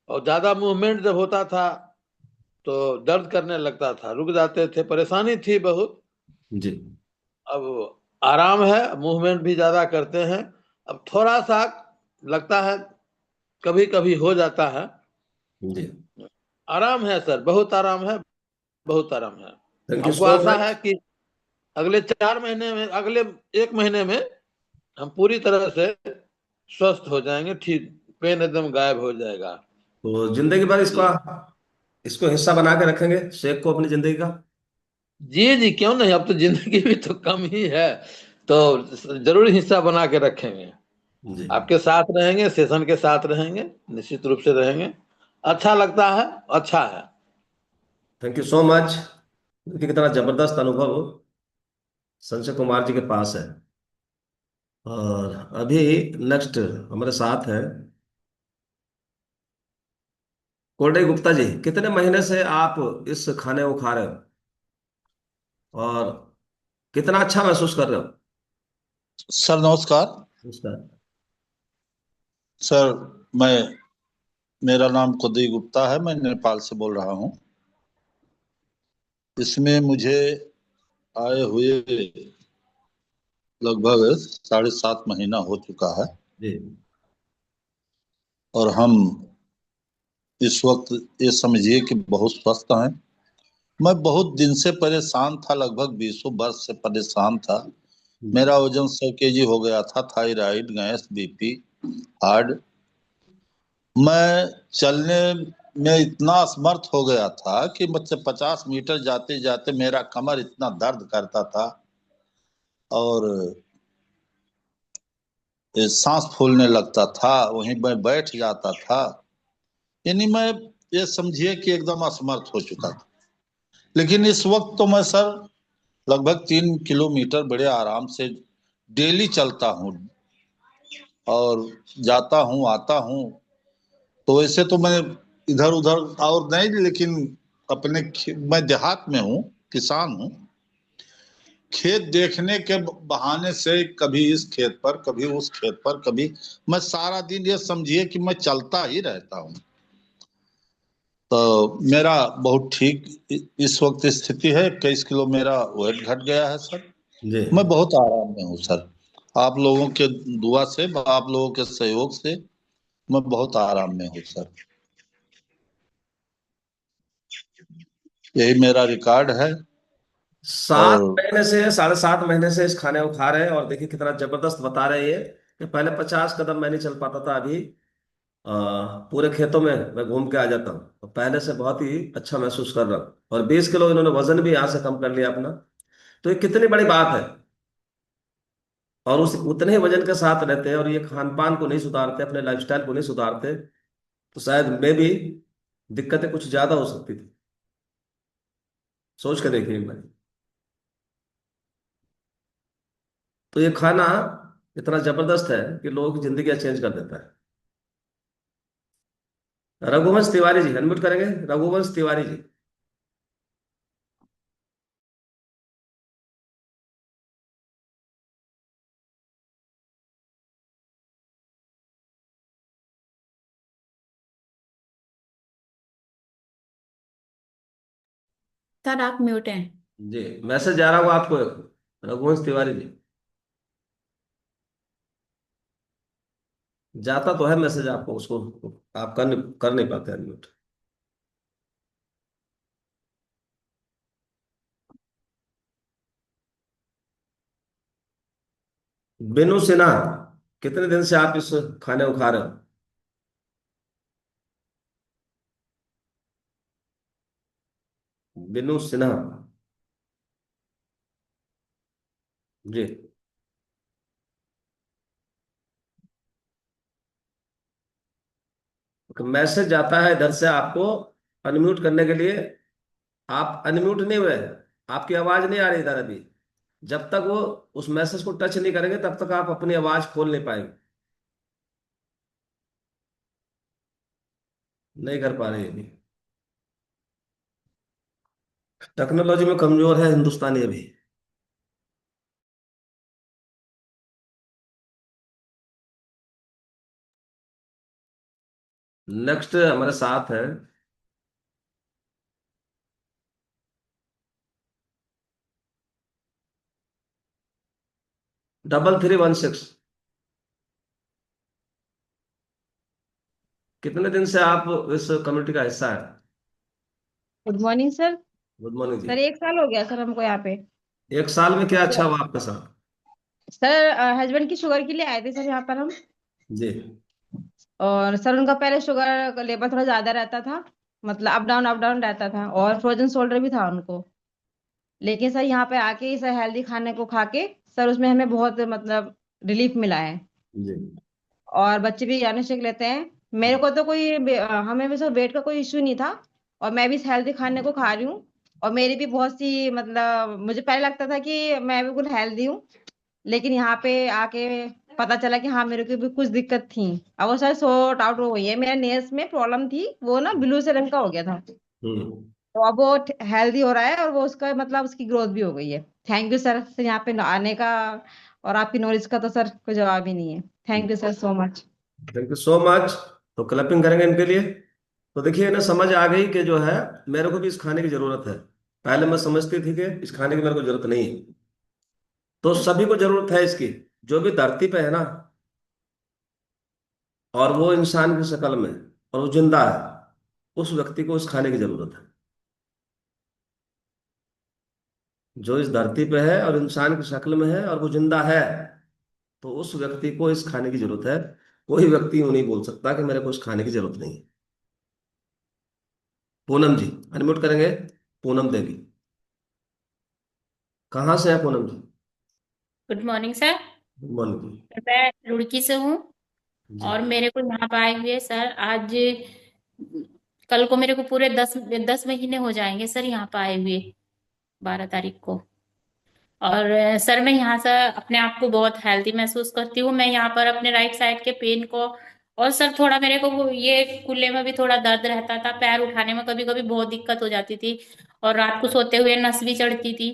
और ज्यादा मूवमेंट जब होता था तो दर्द करने लगता था, रुक जाते थे, परेशानी थी बहुत। जी। अब आराम है, मूवमेंट भी ज्यादा करते हैं। अब थोड़ा सा लगता है, कभी कभी हो जाता है। जी। आराम है सर, बहुत आराम है, बहुत आराम है। थैंक यू हमको सो आशा है मच। कि अगले 4 महीने में, अगले 1 महीने में हम पूरी तरह से स्वस्थ हो जाएंगे, ठीक, पेन एकदम गायब हो जाएगा। तो जिंदगी भर इसका, जी इसको हिस्सा बना के रखेंगे शेख को अपनी जिंदगी का? जी जी, क्यों नहीं, अब तो जिंदगी भी तो कम ही है, तो जरूर हिस्सा बना के रखेंगे। जी। आपके साथ रहेंगे, सेशन के साथ रहेंगे, निश्चित रूप से रहेंगे। अच्छा लगता है, अच्छा है। Thank you so much. कि कितना जबरदस्त अनुभव संजय कुमार जी के पास है। और अभी नेक्स्ट हमारे साथ है कोरडे गुप्ता जी। कितने महीने से आप इस खाने को खा रहे हो, और कितना अच्छा महसूस कर रहे हो सर नमस्कार। उसका? सर मैं मेरा नाम कुलदीप गुप्ता है, मैं नेपाल से बोल रहा हूँ। इसमें मुझे आए हुए लगभग 7.5 महीना हो चुका है, जी। और हम इस वक्त ये समझिए कि बहुत स्वस्थ हैं। मैं बहुत दिन से परेशान था, लगभग 20 वर्ष से परेशान था। जी। मेरा वजन 100 kg हो गया था, थायराइड, गैस, बीपी, हार्ट। मैं चलने में इतना असमर्थ हो गया था कि मुझसे 50 मीटर जाते जाते मेरा कमर इतना दर्द करता था, और ये सांस फूलने लगता था, वहीं मैं बैठ जाता था। यानी मैं, ये समझिए कि एकदम असमर्थ हो चुका था। लेकिन इस वक्त तो मैं सर लगभग 3 किलोमीटर बड़े आराम से डेली चलता हूँ, और जाता हूँ आता हूँ। तो वैसे तो मैं इधर उधर और नहीं, लेकिन मैं देहात में हूँ, किसान हूँ। खेत देखने के बहाने से कभी इस खेत पर, कभी उस खेत पर, कभी मैं सारा दिन ये समझिए कि मैं चलता ही रहता हूँ। तो मेरा बहुत ठीक इस वक्त स्थिति है। 21 किलो मेरा वेट घट गया है सर। जी। मैं बहुत आराम में हूँ सर। आप लोगों के दुआ से, आप लोगों के सहयोग से मैं बहुत आराम में हूँ सर। यही मेरा रिकॉर्ड है। सात और महीने से 7.5 महीने से इस खाने को खा रहे हैं, और देखिए कितना जबरदस्त बता रहे हैं ये, कि पहले 50 कदम मैं नहीं चल पाता था, अभी पूरे खेतों में मैं घूम के आ जाता हूँ, तो पहले से बहुत ही अच्छा महसूस कर रहा हूँ। और 20 किलो इन्होंने वजन भी यहाँ से कम कर लिया अपना। तो ये कितनी बड़ी बात है। और उस उतने ही वजन के साथ रहते हैं और ये खान पान को नहीं सुधारते, अपने लाइफस्टाइल को नहीं सुधारते, तो शायद मैं भी दिक्कतें कुछ ज्यादा हो सकती थी। सोच के देखिए एक बार। तो ये खाना इतना जबरदस्त है कि लोगों की जिंदगी चेंज कर देता है। रघुवंश तिवारी जी अनम्यूट करेंगे, रघुवंश तिवारी जी। सर आप म्यूट हैं। जी, मैसेज जा रहा होगा आपको, रघुवंश तिवारी जी। जाता तो है मैसेज आपको, उसको आप कर नहीं पाते अनम्यूट। बिनू सिन्हा, कितने दिन से आप इस खाने को खा रहे हो? बिनू सिन्हा जी। मैसेज जाता है इधर से आपको अनम्यूट करने के लिए। आप अनम्यूट नहीं हुए, आपकी आवाज नहीं आ रही इधर अभी। जब तक वो उस मैसेज को टच नहीं करेंगे तब तक आप अपनी आवाज खोल नहीं पाएंगे। नहीं कर पा रहे हैं अभी। टेक्नोलॉजी में कमजोर है हिंदुस्तानी अभी। नेक्स्ट हमारे साथ है 3316। कितने दिन से आप इस कम्युनिटी का हिस्सा है? Good morning sir. Good morning ji. Sir 1 साल हो गया सर हमको यहाँ पे। 1 साल में क्या अच्छा हुआ आपके साथ? सर हस्बैंड की शुगर के लिए आए थे सर यहाँ पर हम। जी। और सर उनका पहले शुगर लेवल थोड़ा ज्यादा रहता था, मतलब अप डाउन रहता था, और फ्रोजन शोल्डर भी था उनको। लेकिन सर यहाँ पे आके सर हेल्दी खाने को खा के सर उसमें हमें बहुत मतलब रिलीफ मिला है। जी। और बच्चे भी जाने सीख लेते हैं। मेरे को तो हमें भी सर वेट का कोई इश्यू नहीं था। और मैं भी हेल्दी खाने को खा रही हूँ। और मेरी भी बहुत सी मतलब मुझे पहले लगता था कि मैं बिल्कुल हेल्दी हूँ। लेकिन यहाँ पे आके पता चला कि हाँ मेरे को भी कुछ दिक्कत थी। अब वो शायद सॉर्ट आउट हो गई है। मेरा नेल्स में प्रॉब्लम थी, वो ना ब्लू से रंग का हो गया था। हम्म। तो अब वो हेल्दी हो रहा है और वो उसका मतलब उसकी ग्रोथ भी हो गई है। थैंक यू सर यहाँ पे आने का। और आपकी नॉलेज का तो सर कोई जवाब ही नहीं है। Thank you sir so much. Thank you so much. तो क्लैपिंग करेंगे इनके लिए। तो देखिए ना, समझ आ गई कि जो है मेरे को भी इस खाने की जरूरत है। पहले मैं समझती थी कि इस खाने की मेरे को जरूरत नहीं है। तो सभी को जरूरत है इसकी। जो भी धरती पे है ना, और वो इंसान की शक्ल में, और वो जिंदा है, उस व्यक्ति को इस खाने की जरूरत है। जो इस धरती पे है और इंसान की शक्ल में है और वो जिंदा है, तो उस व्यक्ति को इस खाने की जरूरत है। कोई व्यक्ति यूं नहीं बोल सकता कि मेरे को इस खाने की जरूरत नहीं है। पूनम जी अनम्यूट करेंगे। पूनम देवी, कहाँ से है Poonam ji? Good morning sir. Good morning ji. मैं रुड़की से हूँ। जी। और मेरे को यहाँ पे आए हुए सर आज, कल को मेरे को पूरे 10 10 महीने हो जाएंगे सर यहाँ पे आए हुए, 12 तारीख को। और सर मैं यहाँ से अपने आप को बहुत हेल्दी महसूस करती हूँ। मैं यहाँ पर अपने राइट साइड के पेन को, और सर थोड़ा मेरे को ये कुल्ले में भी थोड़ा दर्द रहता था, पैर उठाने में कभी कभी बहुत दिक्कत हो जाती थी, और रात को सोते हुए नस भी चढ़ती थी।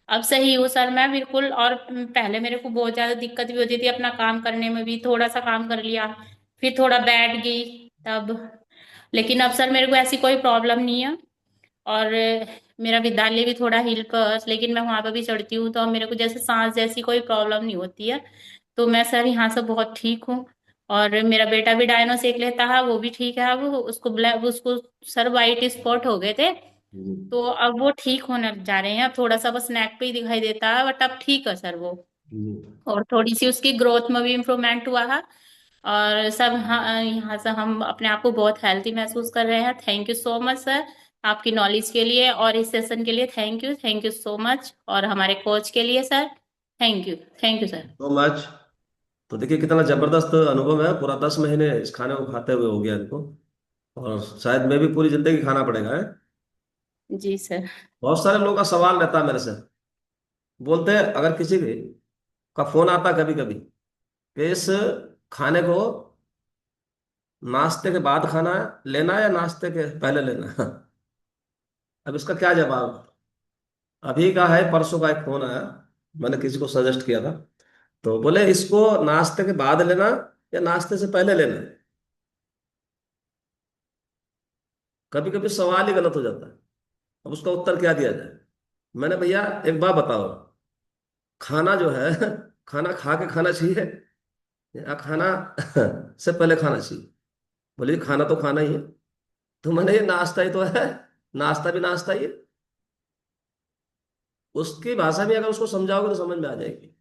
अब सही हूँ सर मैं बिल्कुल। और पहले मेरे को बहुत ज्यादा दिक्कत भी होती थी अपना काम करने में भी, थोड़ा सा काम कर लिया फिर थोड़ा बैठ गई तब। लेकिन अब सर मेरे को ऐसी कोई प्रॉब्लम नहीं है। और मेरा विद्यालय भी थोड़ा हिल पर, लेकिन मैं वहां पर भी चढ़ती हूँ तो अब मेरे को जैसे सांस जैसी कोई प्रॉब्लम नहीं होती है। तो मैं सर यहाँ से बहुत ठीक हूँ। और मेरा बेटा भी डायनो सेक लेता है, वो भी ठीक है। अब उसको ब्लैक, उसको सर वाइट स्पॉट हो गए थे, जी। तो अब वो ठीक होने जा रहे हैं। अब थोड़ा सा बस नेक पे ही दिखाई देता है, बट अब ठीक है सर वो। जी। और थोड़ी सी उसकी ग्रोथ में भी इम्प्रूवमेंट हुआ है। और सब यहाँ से हम अपने आप को बहुत हेल्थी महसूस कर रहे हैं। Thank you so much sir, आपकी नॉलेज के लिए और इस सेशन के लिए। Thank you so much. और हमारे कोच के लिए सर, थैंक यू सर। तो मच। तो देखिए कितना जबरदस्त अनुभव है, पूरा 10 महीने इस खाने को खाते हुए हो गया इनको। और शायद मैं भी पूरी जिंदगी खाना पड़ेगा है। जी सर। बहुत सारे लोगों का सवाल रहता है मेरे से, बोलते हैं अगर किसी भी का फोन आता कभी कभी कि इस खाने को नाश्ते के बाद खाना है लेना है या नाश्ते के पहले लेना है। अब इसका क्या जवाब। अभी का है, परसों का एक फोन आया, मैंने किसी को सजेस्ट किया था, तो बोले इसको नाश्ते के बाद लेना या नाश्ते से पहले लेना। कभी कभी सवाल ही गलत हो जाता है। अब उसका उत्तर क्या दिया जाए। मैंने भैया एक बात बताओ, खाना जो है खाना खा के खाना चाहिए या खाना से पहले खाना चाहिए। बोले खाना तो खाना ही है। तो मैंने ये नाश्ता ही तो है, नाश्ता भी नाश्ता ही है। उसकी भाषा में अगर उसको समझाओगे तो समझ में आ जाएगी।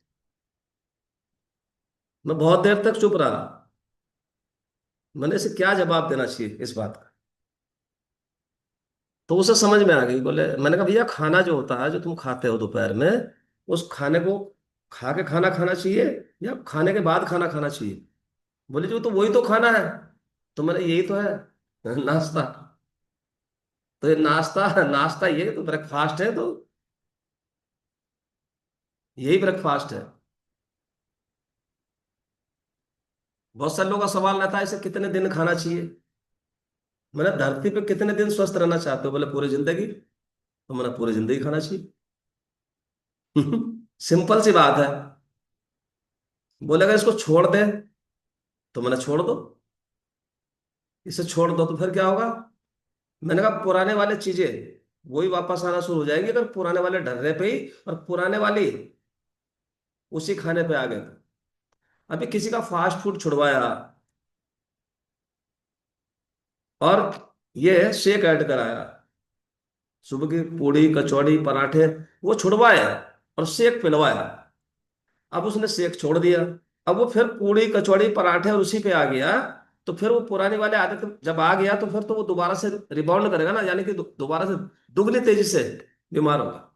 मैं बहुत देर तक चुप रहा, मैंने इसे क्या जवाब देना चाहिए इस बात का। तो उसे समझ में आ गई। बोले, मैंने कहा भैया खाना जो होता है जो तुम खाते हो दोपहर में, उस खाने को खा के खाना खाना चाहिए या खाने के बाद खाना खाना चाहिए। बोले जो तो वही तो खाना है। तो मैंने यही तो है नाश्ता। तो ये नाश्ता नाश्ता ये तो ब्रेकफास्ट है, तो यही ब्रेकफास्ट है। बहुत सारे लोगों का सवाल रहता है इसे कितने दिन खाना चाहिए। मैंने धरती पे कितने दिन स्वस्थ रहना चाहते हो, बोले पूरी जिंदगी। तो मैंने पूरी जिंदगी खाना चाहिए। सिंपल सी बात है। बोले अगर इसको छोड़ दे, तो मैंने छोड़ दो। इसे छोड़ दो तो फिर क्या होगा। मैंने कहा पुराने वाले चीजें वही वापस आना शुरू हो जाएंगी अगर पुराने वाले ढर्रे पे ही और पुराने वाली उसी खाने पे आ गए तो। अभी किसी का फास्ट फूड छुड़वाया और ये शेक ऐड कराया, सुबह की पूड़ी कचौड़ी पराठे वो छुड़वाए और शेक पिलवाया। अब उसने शेक छोड़ दिया, अब वो फिर पूड़ी कचौड़ी पराठे और उसी पे आ गया। तो फिर वो पुरानी वाले आदत जब आ गया तो फिर तो वो दोबारा से रिबाउंड करेगा ना, यानी कि दोबारा से दुगनी तेजी से बीमार होगा।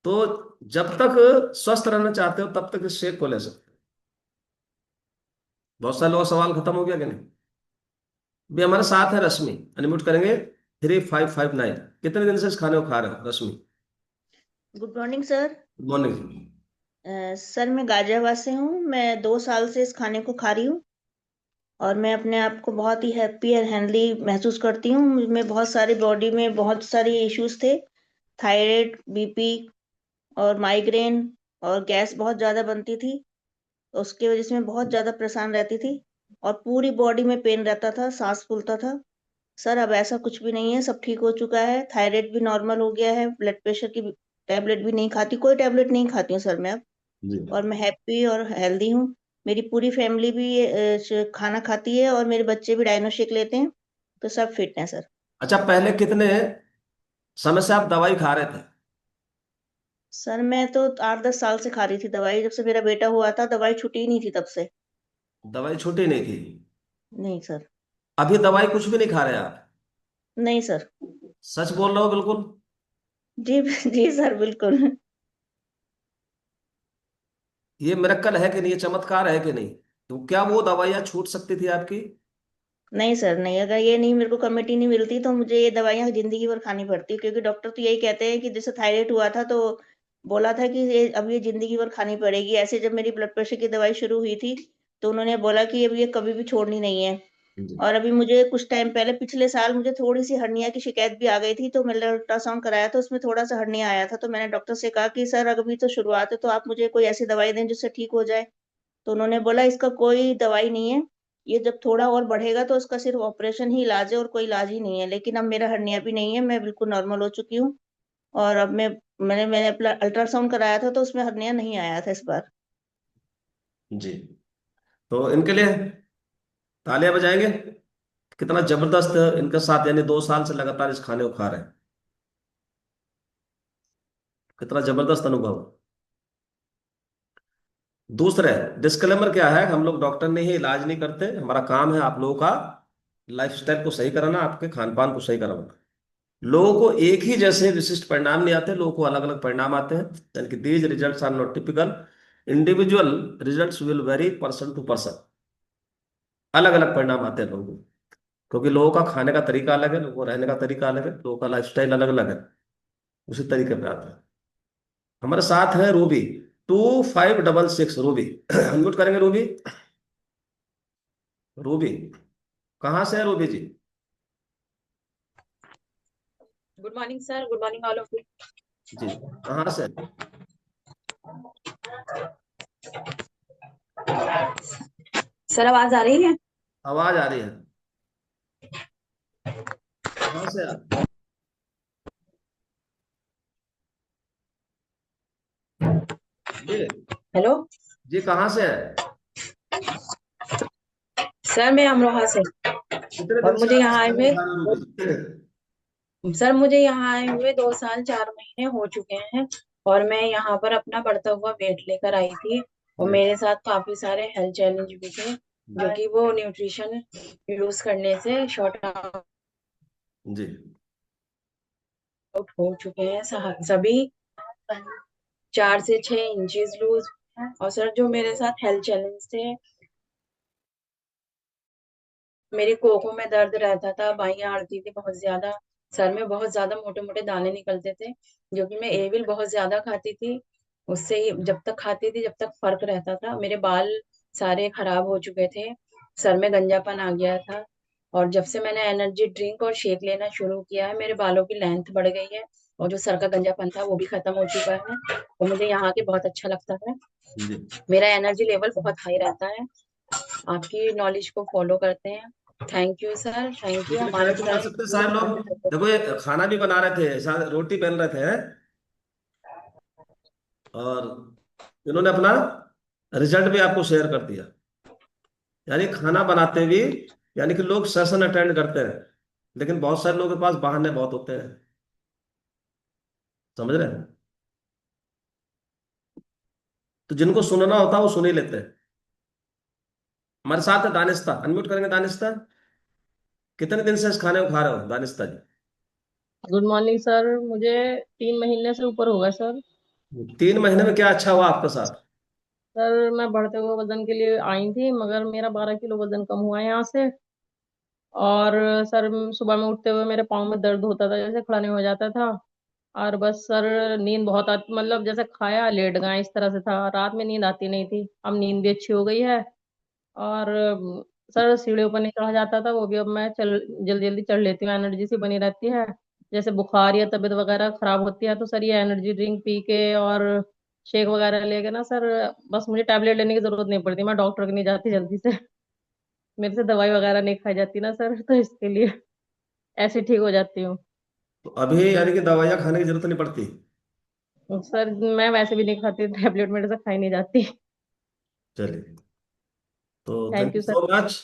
तो जब तक स्वस्थ रहना चाहते हो तब तक इस शेक को ले सकते हो। बहुत सारे लोगों का सवाल खत्म हो गया कि नहीं। भी हमारे साथ है रश्मि, अनम्यूट करेंगे। 3559, कितने दिन से इस खाने को खा रहे हो Rashmi. Good morning sir. Good morning. Sir मैं गाजियाबाद से हूँ। मैं 2 साल से इस खाने को खा रही हूँ और मैं अपने आप को बहुत ही हैप्पी और हेल्दी महसूस करती हूँ। मुझमें बहुत सारी बॉडी में बहुत सारी इश्यूज थे, थायराइड, बीपी और माइग्रेन, और गैस बहुत ज़्यादा बनती थी। उसकी वजह से मैं बहुत ज़्यादा परेशान रहती थी और पूरी बॉडी में पेन रहता था, सांस फूलता था। सर अब ऐसा कुछ भी नहीं है, सब ठीक हो चुका है। थायराइड भी नॉर्मल हो गया है, ब्लड प्रेशर की टैबलेट भी नहीं खाती, कोई टैबलेट नहीं खाती हूँ सर मैं अब। जी। और मैं हैप्पी और हेल्दी हूँ। मेरी पूरी फैमिली भी खाना खाती है और मेरे बच्चे भी डाइनो शेक लेते हैं, तो सब फिट हैं सर। अच्छा, पहले कितने समय से आप दवाई खा रहे थे। सर मैं तो 8-10 साल से खा रही थी दवाई, जब से मेरा बेटा हुआ था दवाई छुट्टी ही नहीं थी तब से। दवाई छूटी नहीं थी। नहीं सर। अभी दवाई कुछ भी नहीं खा रहे आप। नहीं सर। सच बोल रहे हो बिल्कुल। जी जी सर बिल्कुल। ये मिरेकल है कि नहीं, ये चमत्कार है कि नहीं। तो क्या वो दवाइयाँ छूट सकती थी आपकी। नहीं सर नहीं, अगर ये नहीं मेरे को कमेटी नहीं मिलती तो मुझे ये दवाइयाँ जिंदगी भर खानी पड़ती, क्योंकि डॉक्टर तो यही कहते हैं कि जैसे थायराइड हुआ था तो बोला था कि ये अब ये जिंदगी भर खानी पड़ेगी। ऐसे जब मेरी ब्लड प्रेशर की दवाई शुरू हुई थी तो उन्होंने बोला कि अब ये कभी भी छोड़नी नहीं है। जी। और अभी मुझे कुछ टाइम पहले पिछले साल मुझे थोड़ी सी हर्निया की शिकायत भी आ गई थी, तो मैंने अल्ट्रासाउंड कराया था, उसमें थोड़ा सा हर्निया आया था। तो मैंने डॉक्टर से कहा कि सर अभी तो शुरुआत है, तो आप मुझे कोई ऐसी दवाई दें जिससे ठीक हो जाए। तो उन्होंने बोला इसका कोई दवाई नहीं है, ये जब थोड़ा और बढ़ेगा तो उसका सिर्फ ऑपरेशन ही इलाज है और कोई इलाज ही नहीं है। लेकिन अब मेरा हर्निया भी नहीं है, मैं बिल्कुल नॉर्मल हो चुकी हूँ। और अब मैंने अपना अल्ट्रासाउंड कराया था तो उसमें हर्निया नहीं आया था इस बार। जी। तो इनके लिए तालियां बजाएंगे। कितना जबरदस्त इनके साथ, यानी 2 साल से लगातार इस खाने को खा रहे हैं। कितना जबरदस्त अनुभव। दूसरे, डिस्क्लेमर क्या है, हम लोग डॉक्टर नहीं है, इलाज नहीं करते, हमारा काम है आप लोगों का लाइफस्टाइल को सही कराना, आपके खान पान को सही कराना। लोगों को एक ही जैसे विशिष्ट परिणाम नहीं आते, लोगों को अलग अलग परिणाम आते हैं, यानी कि these results are not typical, individual results will vary person to person. अलग अलग परिणाम आते हैं लोगों को, क्योंकि लोगों का खाने का तरीका अलग है, लोगों का रहने का तरीका अलग है, लोगों का लाइफस्टाइल अलग अलग है, उसी तरीके पे आता है। हमारे साथ है रूबी, 2566 रूबी। अनम्यूट करेंगे रूबी। रूबी, कहाँ से है Ruby ji? Good morning sir, good morning all of you. जी, कहाँ से? सर आवाज आ रही है? आवाज आ रही है। कहाँ से आप? जी। हेलो जी, कहाँ से है? सर, मैं अमरोहा से। कितने दिन और से मुझे आप इस यहाँ आए खाने को हुए खा रहे हो रूबी? सर मुझे यहाँ आए हुए 2 साल 4 महीने हो चुके हैं। और मैं यहाँ पर अपना बढ़ता हुआ वेट लेकर आई थी। और जी। मेरे साथ काफी सारे हेल्थ चैलेंज भी थे, जो कि वो न्यूट्रिशन यूज करने से शॉर्ट आउट जी। हो चुके हैं सभी 4 से 6 इंचेस लूज। और सर जो मेरे साथ हेल्थ चैलेंज थे, मेरी कोकों में दर्द रहता था, बाइयां अड़ती थी बहुत ज्यादा, सर में बहुत ज्यादा मोटे मोटे दाने निकलते थे, जो कि मैं एविल बहुत ज्यादा खाती थी। उससे ही जब तक खाती थी जब तक फर्क रहता था। मेरे बाल सारे खराब हो चुके थे, सर में गंजापन आ गया था। और जब से मैंने एनर्जी ड्रिंक और शेक लेना शुरू किया है, मेरे बालों की लेंथ बढ़ गई है, और जो सर का गंजापन था वो भी खत्म हो चुका है। और मुझे यहाँ के बहुत अच्छा लगता है। जी। मेरा एनर्जी लेवल बहुत हाई रहता है। आपकी नॉलेज को फॉलो करते हैं। Thank you sir, thank you. लेकिन हमारे कनेक्ट कर सारे सकते हैं सारे लोग। देखो, ये खाना भी बना रहे थे, साथ रोटी पहन रहे थे, हैं? और इन्होंने अपना रिजल्ट भी आपको शेयर कर दिया, यानी खाना बनाते भी, यानी कि लोग सेशन अटेंड करते हैं, लेकिन बहुत सारे लोगों के पास बहाने बहुत होते हैं। समझ रहे हैं? तो जिनको सुनना होता है वो सुन ही लेते हैं। हमारे साथ है दानिस्ता, अनम्यूट करेंगे दानिस्ता। कितने दिन से इस खाने को खा रहे हो दानिस्ता जी? गुड मॉर्निंग सर, मुझे 3 महीने से ऊपर होगा सर। 3 महीने में क्या अच्छा हुआ आपके साथ? सर मैं बढ़ते हुए वजन के लिए आई थी, मगर मेरा 12 किलो वजन कम हुआ है यहाँ से। और सर सुबह में उठते हुए मेरे पाँव में दर्द होता था, जैसे खड़ा नहीं हो जाता था। और बस सर नींद बहुत आती, मतलब जैसे खाया लेट गए इस तरह से था, रात में नींद आती नहीं थी। अब नींद भी अच्छी हो गई है। और सर सीढ़ियों पर नहीं चढ़ा जाता था, वो भी अब मैं चल जल्दी जल्दी चढ़ लेती हूँ, एनर्जी सी बनी रहती है। जैसे बुखार या तबीयत वगैरह खराब होती है तो सर ये एनर्जी ड्रिंक पी के और शेक वगैरह लेके ना सर, बस मुझे टैबलेट लेने की जरूरत नहीं पड़ती, मैं डॉक्टर के नहीं जाती जल्दी से। मेरे से दवाई वगैरह नहीं खाई जाती ना सर, तो इसके लिए ऐसे ठीक हो जाती हूँ। तो अभी यानी कि दवाइयाँ खाने की जरूरत नहीं पड़ती? सर मैं वैसे भी नहीं खाती टैबलेट, मेरे से खाई नहीं जाती। चलिए, तो thank thank you you so sir. Much.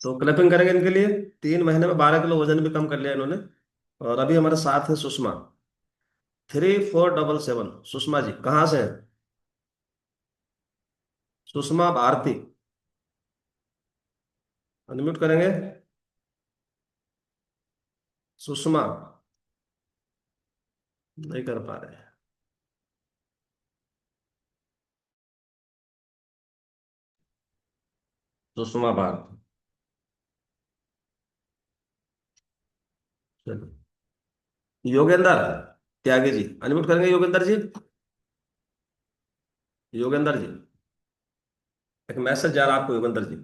तो क्लैपिंग करेंगे इनके लिए। 3 महीने में 12 किलो वजन भी कम कर लिया इन्होंने। और अभी हमारे साथ है सुषमा, 3477। सुषमा जी, कहाँ से है? सुषमा भारती, अनम्यूट करेंगे। सुषमा, नहीं कर पा रहे। सुषमा भारती, चलो। योगेंद्र त्यागी जी, अनम्यूट करेंगे योगेंद्र जी। योगेंद्र जी, एक मैसेज जा रहा है आपको योगेंद्र जी।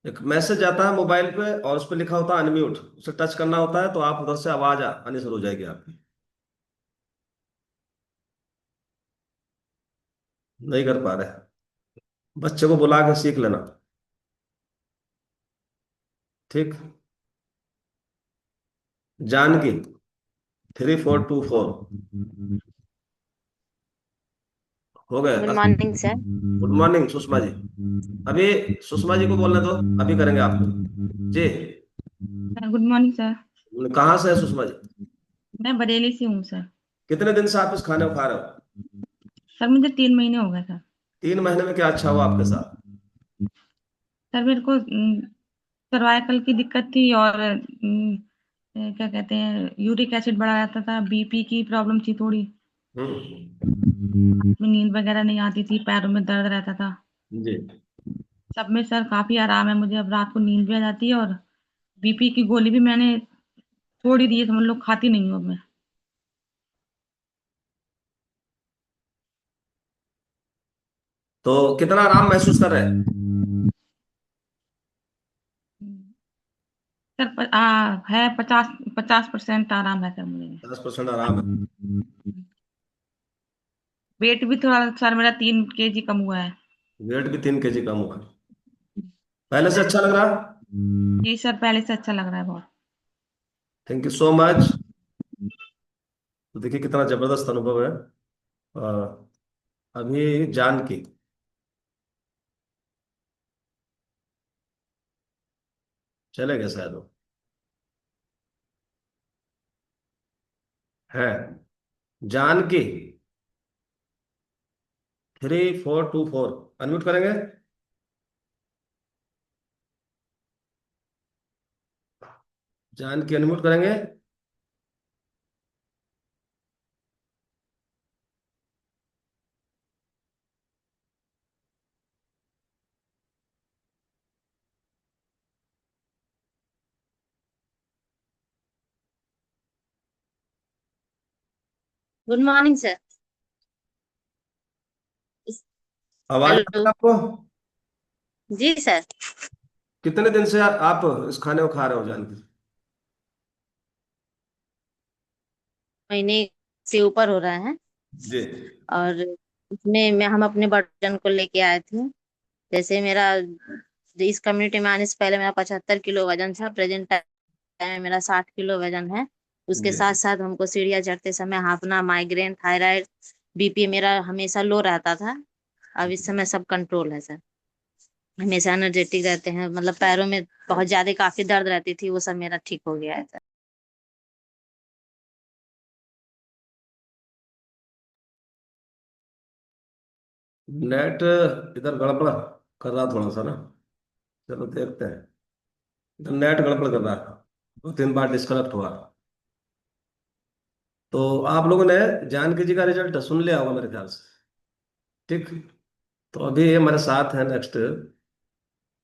एक मैसेज आता है मोबाइल पे और उस पर लिखा होता है अनम्यूट, उसे टच करना होता है तो आप उधर से आवाज आनी शुरू हो जाएगी आपकी। नहीं कर पा रहे। बच्चे को बुला के सीख लेना, ठीक? जानकी, 3424। हो गए गुड 10 मिनट। Morning sir. Good morning Sushma ji. अभी सुषमा जी को बोलने दो, अभी करेंगे आपको जी। Good morning sir. कहाँ से है सुषमा जी? मैं बरेली से हूँ सर। कितने दिन से आप इस खाने को खा रहे हो? सर मुझे 3 महीने हो गए सर। 3 महीने में क्या अच्छा हुआ आपके साथ? सर मेरे को सर्वाइकल की दिक्कत थी और क्या कहते हैं यूरिक एसिड बढ़ा रहता था, बीपी की प्रॉब्लम थी थोड़ी, हम्म। में नींद वगैरह नहीं आती थी, पैरों में दर्द रहता था। जी। सब में सर काफी आराम है मुझे, अब रात को नींद भी आ जाती है और बीपी की गोली भी मैंने छोड़ ही दी है, समझ लो खाती नहीं हूँ अब मैं। तो कितना आराम महसूस कर रहे हैं? सर है 50% आराम है सर मुझे। 10% आराम है। वेट भी थोड़ा सर मेरा 3 kg कम हुआ है। वेट भी 3 kg कम हुआ है। पहले से अच्छा लग रहा है? जी सर पहले से अच्छा लग रहा है बहुत। Thank you so much. तो देखिए कितना जबरदस्त अनुभव है। अभी जान की चले गए शायद वो, है जान की 3424 अनम्यूट करेंगे। जान की अनम्यूट करेंगे। Good morning sir. आवाज आ रही हेलो। है आपको? जी सर। कितने दिन से आप इस खाने को खा रहे हो जान की? महीने से ऊपर हो रहा है जी। और इसमें हम अपने वजन को लेके आए थे। जैसे मेरा इस कम्युनिटी में आने से पहले मेरा 75 किलो वजन था, प्रेजेंट टाइम में मेरा 60 किलो वजन है। उसके जी। साथ साथ हमको सीढ़ियाँ चढ़ते समय हांफना, माइग्रेन, थायराइड, बीपी मेरा हमेशा लो रहता था। अब इस समय सब कंट्रोल है सर। हमेशा एनर्जेटिक रहते हैं, मतलब पैरों में बहुत ज्यादा काफी दर्द रहती थी, वो सब मेरा ठीक हो गया है सर। नेट इधर गड़बड़ कर रहा थोड़ा सा ना, चलो देखते हैं। इधर नेट गड़बड़ कर रहा था, 2-3 बार डिस्कनेक्ट हुआ। तो आप लोगों ने जानकी जी का रिजल्ट सुन लिया होगा मेरे ख्याल से, ठीक। तो अभी हमारे साथ है नेक्स्ट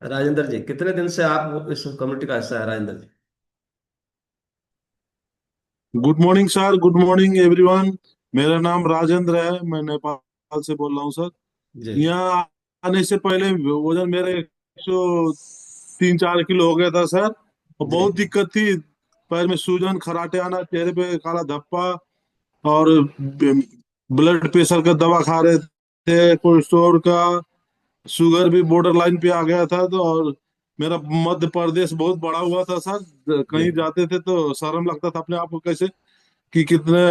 राजेंद्र जी। कितने दिन से आप इस कम्युनिटी का हिस्सा है Rajendra ji? Good morning sir, good morning everyone. मेरा नाम राजेंद्र है, मैं नेपाल से बोल रहा हूँ सर। जी। यहाँ आने से पहले वजन मेरे 103-104 किलो हो गया था सर, और जी। बहुत दिक्कत थी। पैर में सूजन, खराटे आना, चेहरे पे काला धब्बा, और ब्लड प्रेशर का दवा खा रहे थे, कोलेस्ट्रॉल का, शुगर भी बॉर्डर लाइन पे आ गया था। तो और मेरा मध्य प्रदेश बहुत बड़ा हुआ था सर, जी। कहीं जाते थे तो शर्म लगता था अपने आप को कैसे कि कितने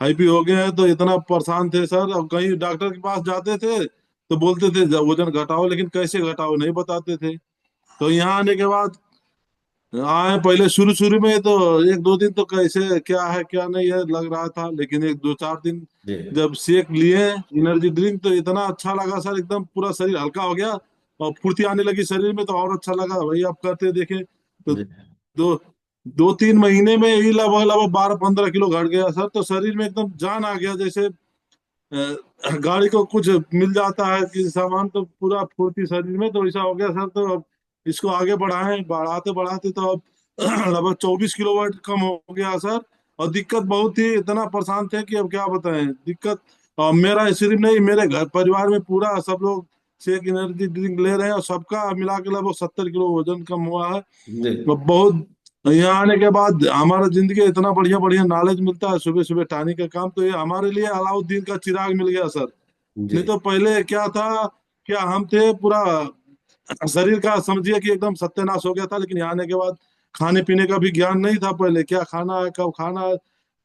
हाईपी हो गए हैं, तो इतना परेशान थे सर। अब कहीं डॉक्टर के पास जाते थे तो बोलते थे वजन घटाओ, लेकिन कैसे घटाओ नहीं बताते थे। तो यहाँ आने के बाद आए, पहले शुरू शुरू में तो 1-2 दिन तो कैसे क्या है क्या नहीं है लग रहा था, लेकिन 1-2-4 दिन जी। जब शेक लिए एनर्जी ड्रिंक तो इतना अच्छा लगा सर, एकदम पूरा शरीर हल्का हो गया और फुर्ती आने लगी शरीर में, तो और अच्छा लगा भाई। आप करते देखे तो जी। दो 2-3 महीने में ही लगभग लगभग 12-15 किलो घट गया सर। तो शरीर में एकदम जान आ गया, जैसे गाड़ी को कुछ मिल जाता है कि सामान, तो पूरा फुर्ती शरीर में, तो ऐसा हो गया सर। तो अब इसको आगे बढ़ाएं, बढ़ाते बढ़ाते तो अब लगभग 24 किलो वेट कम हो गया सर। और दिक्कत बहुत थी, इतना परेशान थे कि अब क्या बताएं दिक्कत। और मेरा सिर्फ नहीं, मेरे घर परिवार में पूरा सब लोग शेक एनर्जी ड्रिंक ले रहे हैं, और सबका मिला के लगभग 70 किलो वजन कम हुआ है। जी। तो बहुत, यहाँ आने के बाद हमारा जिंदगी इतना बढ़िया बढ़िया नॉलेज मिलता है, सुबह सुबह टहनी का काम, तो ये हमारे लिए अलाउद्दीन का चिराग मिल गया सर। जी। नहीं तो पहले क्या था, क्या हम थे पूरा शरीर का समझिए कि एकदम सत्यानाश हो गया था। लेकिन यहाँ आने के बाद खाने पीने का भी ज्ञान नहीं था, पहले क्या खाना है कब खाना है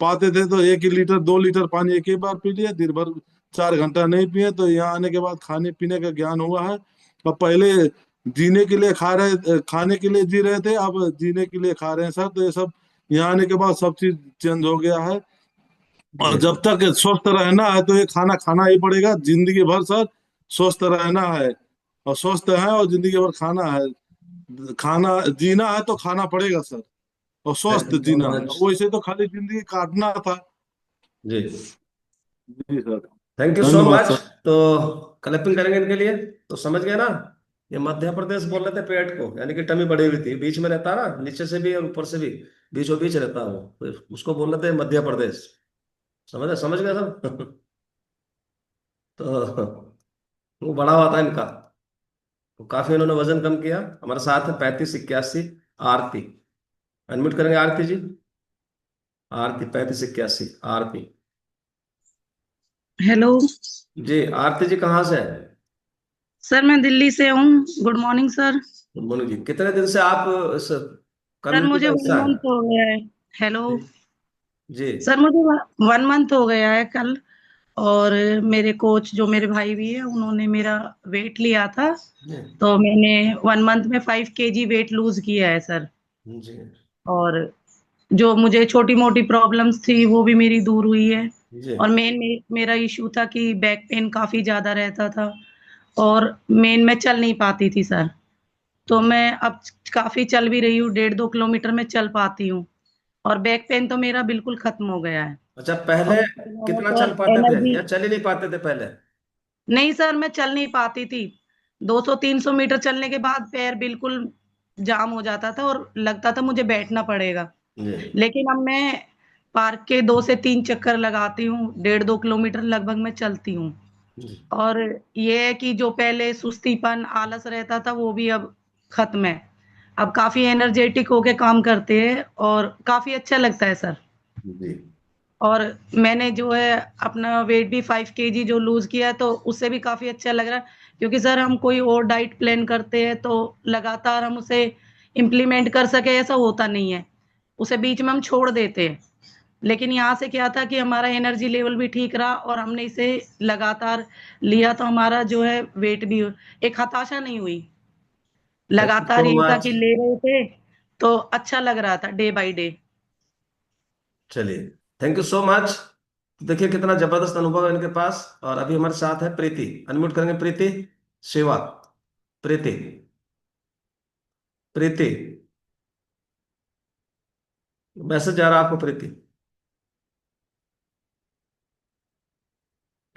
पाते थे, तो 1 लीटर 2 लीटर पानी एक ही बार पी लिए दिन भर, 4 घंटा नहीं पिए, तो यहाँ आने के बाद खाने पीने का ज्ञान हुआ है। और पहले जीने के लिए खाने के लिए जी रहे थे, अब जीने के लिए खा रहे हैं सर। तो ये सब यहाँ आने के बाद सब चीज चेंज हो गया है। और जी जब तक स्वस्थ रहना है तो ये खाना खाना ही पड़ेगा जिंदगी भर सर। स्वस्थ रहना है और स्वस्थ है और जिंदगी भर खाना है। खाना जीना है तो खाना पड़ेगा सर, और थैंक स्वस्थ यू सो जीना है। मच। वैसे तो खाली जिंदगी काटना था। जी जी सर, थैंक यू सो धन्यवाद मच। सर। तो क्लैपिंग करेंगे इनके लिए। तो समझ गए ना, ये मध्य प्रदेश बोल रहे थे पेट को, यानी कि टमी बढ़ी हुई थी, बीच में रहता ना, नीचे से भी और ऊपर से भी, बीचों बीच रहता वो, तो उसको बोल रहे थे मध्य प्रदेश। समझ गए सब। तो वो बड़ा हुआ था इनका, तो काफी इन्होंने वजन कम किया। हमारे साथ है 3581 आरती। अनम्यूट करेंगे आरती जी। आरती 3581 आरती। हेलो जी आरती जी कहाँ से है? सर, मैं दिल्ली से हूँ। Good morning sir. Monu ji कितने दिन से आप इस सर कम्युनिटी मुझे का वन हिस्सा है? मंथ हो गया है। हेलो जी जी सर, मुझे 1 मंथ हो गया है कल। और मेरे कोच जो मेरे भाई भी है, उन्होंने मेरा वेट लिया था। जी तो मैंने 1 मंथ में 5 kg वेट लूज किया है सर। जी और जो मुझे छोटी मोटी प्रॉब्लम्स थी वो भी मेरी दूर हुई है। जी और मेरा इशू था कि बैक पेन काफी ज्यादा रहता था, और मैं चल नहीं पाती थी सर। तो मैं अब काफी चल भी रही हूँ, 1.5-2 किलोमीटर में चल पाती हूँ। और बैक पेन तो मेरा बिल्कुल खत्म हो गया है। अच्छा, पहले और उसके अलावा कितना चल सर पाते थे एनर्जी। या चल ही नहीं पाते थे पहले? नहीं सर, मैं चल नहीं पाती थी। 200-300 मीटर चलने के बाद पैर बिल्कुल जाम हो जाता था और लगता था मुझे बैठना पड़ेगा। जी लेकिन अब मैं पार्क के 2 से 3 चक्कर लगाती हूँ, 1.5-2 किलोमीटर लगभग मैं चलती हूँ। जी और ये है कि जो पहले सुस्तीपन आलस रहता था वो भी अब खत्म है। अब काफी एनर्जेटिक होके काम करते हैं और काफी अच्छा लगता है सर। जी और मैंने जो है अपना वेट भी 5 kg जो लूज किया है, तो उससे भी काफी अच्छा लग रहा है। क्योंकि सर हम कोई और डाइट प्लान करते हैं तो लगातार हम उसे इम्प्लीमेंट कर सके ऐसा होता नहीं है, उसे बीच में हम छोड़ देते हैं। लेकिन यहाँ से क्या था कि हमारा एनर्जी लेवल भी ठीक रहा और हमने इसे लगातार लिया, तो हमारा जो है वेट भी एक हताशा नहीं हुई। थैंक यू लगातार सो यही था मच। कि ले रहे थे तो अच्छा लग रहा था डे बाय डे। चलिए, थैंक यू सो मच। देखिए कितना जबरदस्त अनुभव है इनके पास। और अभी हमारे साथ है प्रीति। अनम्यूट करेंगे प्रीति। शिवा। प्रीति। प्रीति, मैसेज जा रहा है आपको प्रीति?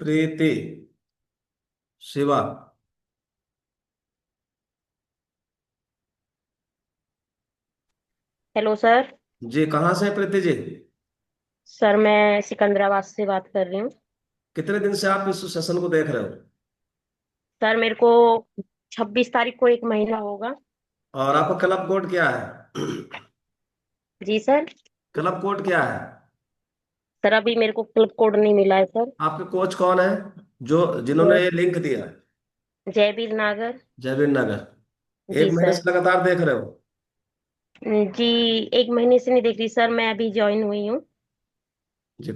प्रीति। शिवा। Hello sir. जी कहाँ से है प्रीति जी? सर मैं सिकंदराबाद से बात कर रही हूँ। कितने दिन से आप इस सेशन को देख रहे हो? सर मेरे को 26 तारीख को 1 महीना होगा। और आपका क्लब कोड क्या है? जी सर। क्लब कोड क्या है? सर अभी मेरे को क्लब कोड नहीं मिला है सर। आपके कोच कौन है जो जिन्होंने जय ये लिंक दिया है? जयवीर नागर। जयवीर नगर। जी 1 महीने सर। से लगातार देख रहे हो? जी 1 महीने से नहीं देख रही सर, मैं अभी ज्वाइन हुई हूँ। जी।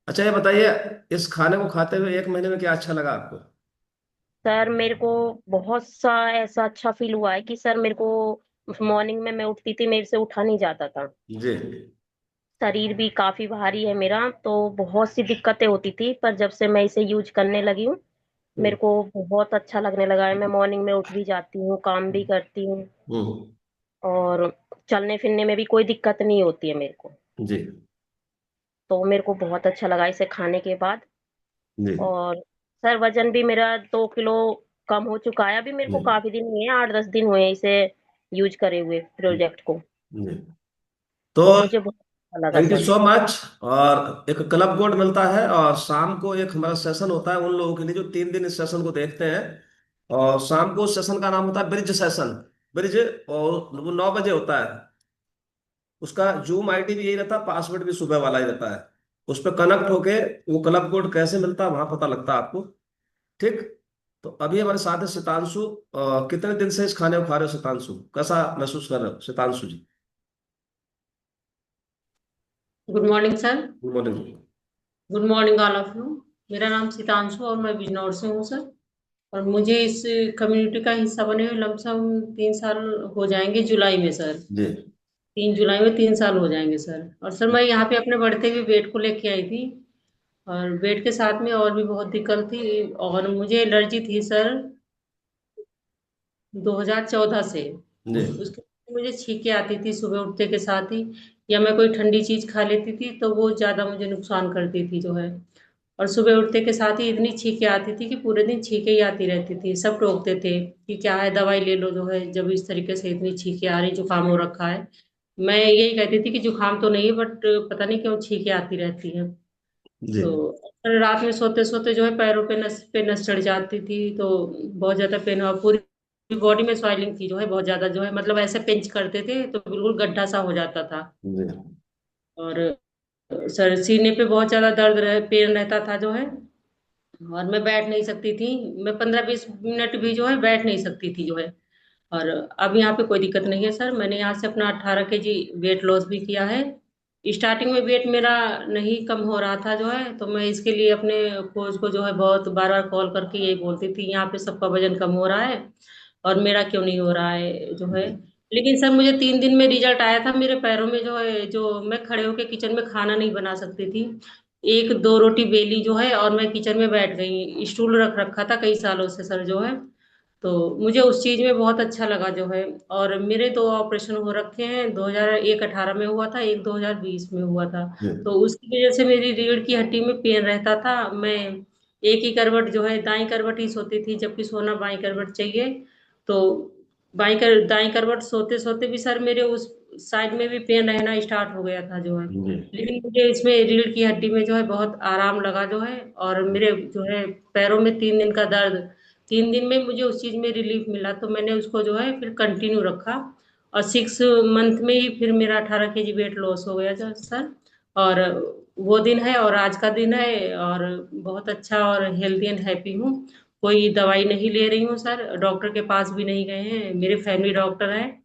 अच्छा ये बताइए, इस खाने को खाते हुए 1 महीने में क्या अच्छा लगा आपको? सर मेरे को बहुत सा ऐसा अच्छा फील हुआ है कि सर मेरे को मॉर्निंग में मैं उठती थी, मेरे से उठा नहीं जाता था। जी शरीर भी काफी भारी है मेरा, तो बहुत सी दिक्कतें होती थी, पर जब से मैं इसे यूज करने लगी हूँ हम्म मेरे को बहुत अच्छा लगने लगा है। मैं मॉर्निंग में उठ भी जाती हूँ, काम भी करती हूँ, हम्म, और चलने फिरने में भी कोई दिक्कत नहीं होती है मेरे को। जी तो मेरे को बहुत अच्छा लगा इसे खाने के बाद। जी और सर वजन भी मेरा 2 किलो कम हो चुका है। अभी मेरे को जी काफी दिन हुए हैं, 8-10 दिन हुए हैं इसे यूज करे हुए प्रोजेक्ट को। जी। तो तो मुझे बहुत अच्छा लगा thank you sir. So much. और एक क्लब कोड मिलता है, और शाम को एक हमारा सेशन होता है उन लोगों के लिए जो 3 दिन इस सेशन को देखते हैं। और शाम को उस सेशन का नाम होता है ब्रिज सेशन। ब्रिज, और वो 9 बजे होता है। उसका जूम आईडी भी यही रहता है, पासवर्ड भी सुबह वाला ही रहता है। उस पर कनेक्ट होके वो क्लब कोड कैसे मिलता है वहां पता लगता है आपको। ठीक। तो अभी हमारे साथ है सितांशु। कितने दिन से इस खाने को खा रहे हो सितांशु? कैसा महसूस कर रहे हो Sitanshu ji? Good morning sir. Good morning. Good morning all of you. मेरा नाम सीतांशु और मैं बिजनौर से हूँ सर। और मुझे इस कम्युनिटी का हिस्सा बने हुए लमसम 3 साल हो जाएंगे जुलाई में सर। जी 3 जुलाई में 3 साल हो जाएंगे सर। और सर मैं यहाँ पे अपने बढ़ते हुए वेट को लेके आई थी। और वेट के साथ में और भी बहुत दिक्कत थी और मुझे एलर्जी थी सर 2014 से। जी उसके बाद मुझे छींकें आती थी सुबह उठते के साथ ही, या मैं कोई ठंडी चीज खा लेती थी तो वो ज्यादा मुझे नुकसान करती थी जो है। और सुबह उठते के साथ ही इतनी छींकें आती थी कि पूरे दिन छींकें ही आती रहती थी। सब टोकते थे कि क्या है दवाई ले लो जो है, जब इस तरीके से इतनी छींकें आ रही, जुकाम हो रखा है। मैं यही कहती थी कि जुकाम तो नहीं है बट पता नहीं क्यों छींकें आती रहती हैं। जी तो अक्सर रात में सोते सोते जो है पैरों पे नस चढ़ जाती थी, तो बहुत ज्यादा पेन हुआ। पूरी बॉडी में स्वेलिंग थी जो है बहुत ज्यादा, जो है मतलब ऐसे पिंच करते थे तो बिल्कुल गड्ढा सा हो जाता था। जी और सर सीने पे बहुत ज्यादा पेन रहता था जो है। और मैं बैठ नहीं सकती थी। मैं 15-20 मिनट भी जो है बैठ नहीं सकती थी जो है। और अब यहाँ पे कोई दिक्कत नहीं है सर। मैंने यहाँ से अपना 18 kg वेट लॉस भी किया है। स्टार्टिंग में वेट मेरा नहीं कम हो रहा था जो है, तो मैं इसके लिए अपने कोच को जो है बहुत बार बार कॉल करके यही बोलती थी यहाँ पे सबका वजन कम हो रहा है और मेरा क्यों नहीं हो रहा है जो है। लेकिन सर मुझे 3 दिन में रिजल्ट आया था। मेरे पैरों में जो है, जो मैं खड़े होके किचन में खाना नहीं बना सकती थी, एक दो रोटी बेली जो है और मैं किचन में बैठ गई। स्टूल रख रखा था कई सालों से सर जो है। तो मुझे उस चीज में बहुत अच्छा लगा जो है। और मेरे 2 ऑपरेशन हो रखे हैं, 2001 18 में हुआ था, एक 2020 में हुआ था। जी तो उसकी वजह से मेरी रीढ़ की हड्डी में पेन रहता था। मैं एक ही करवट जो है, दाई करवट ही सोती थी, जबकि सोना बाई करवट चाहिए। तो दाई करवट सोते सोते भी सर मेरे उस साइड में भी पेन रहना स्टार्ट हो गया था जो है। जी लेकिन मुझे इसमें रीढ़ की हड्डी में जो है बहुत आराम लगा जो है। और मेरे जो है पैरों में 3 दिन का दर्द, 3 दिन में मुझे उस चीज में रिलीफ मिला, तो मैंने उसको जो है फिर कंटिन्यू रखा। और 6 मंथ में ही फिर मेरा 18 kg वेट लॉस हो गया जो सर। और वो दिन है और आज का दिन है, और बहुत अच्छा और हेल्दी एंड हैप्पी हूँ। कोई दवाई नहीं ले रही हूँ सर, डॉक्टर के पास भी नहीं गए हैं, मेरे फैमिली डॉक्टर हैं।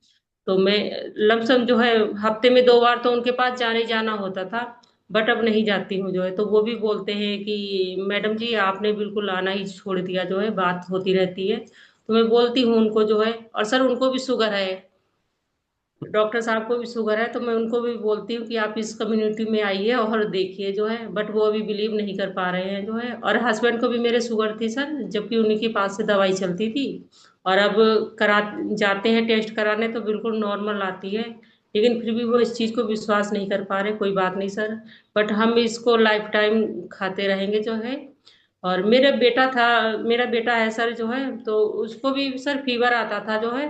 तो मैं लमसम जो है हफ्ते में 2 बार तो उनके पास जाने जाना होता था, बट अब नहीं जाती हूँ जो है। तो वो भी बोलते हैं कि मैडम जी आपने बिल्कुल आना ही छोड़ दिया जो है, बात होती रहती है। तो मैं बोलती हूँ उनको जो है। और सर उनको भी शुगर है, डॉक्टर साहब को भी शुगर है, तो मैं उनको भी बोलती हूँ कि आप इस कम्युनिटी में आइए और देखिए जो है। बट वो अभी बिलीव नहीं कर पा रहे हैं जो है। और हस्बैंड को भी मेरे शुगर थी सर, जबकि उन्हीं के पास से दवाई चलती थी। और अब करा जाते हैं टेस्ट कराने तो बिल्कुल नॉर्मल आती है। लेकिन फिर भी वो इस चीज़ को विश्वास नहीं कर पा रहे। कोई बात नहीं सर, बट हम इसको लाइफ टाइम खाते रहेंगे जो है। और मेरा बेटा है सर जो है, तो उसको भी सर फीवर आता था जो है।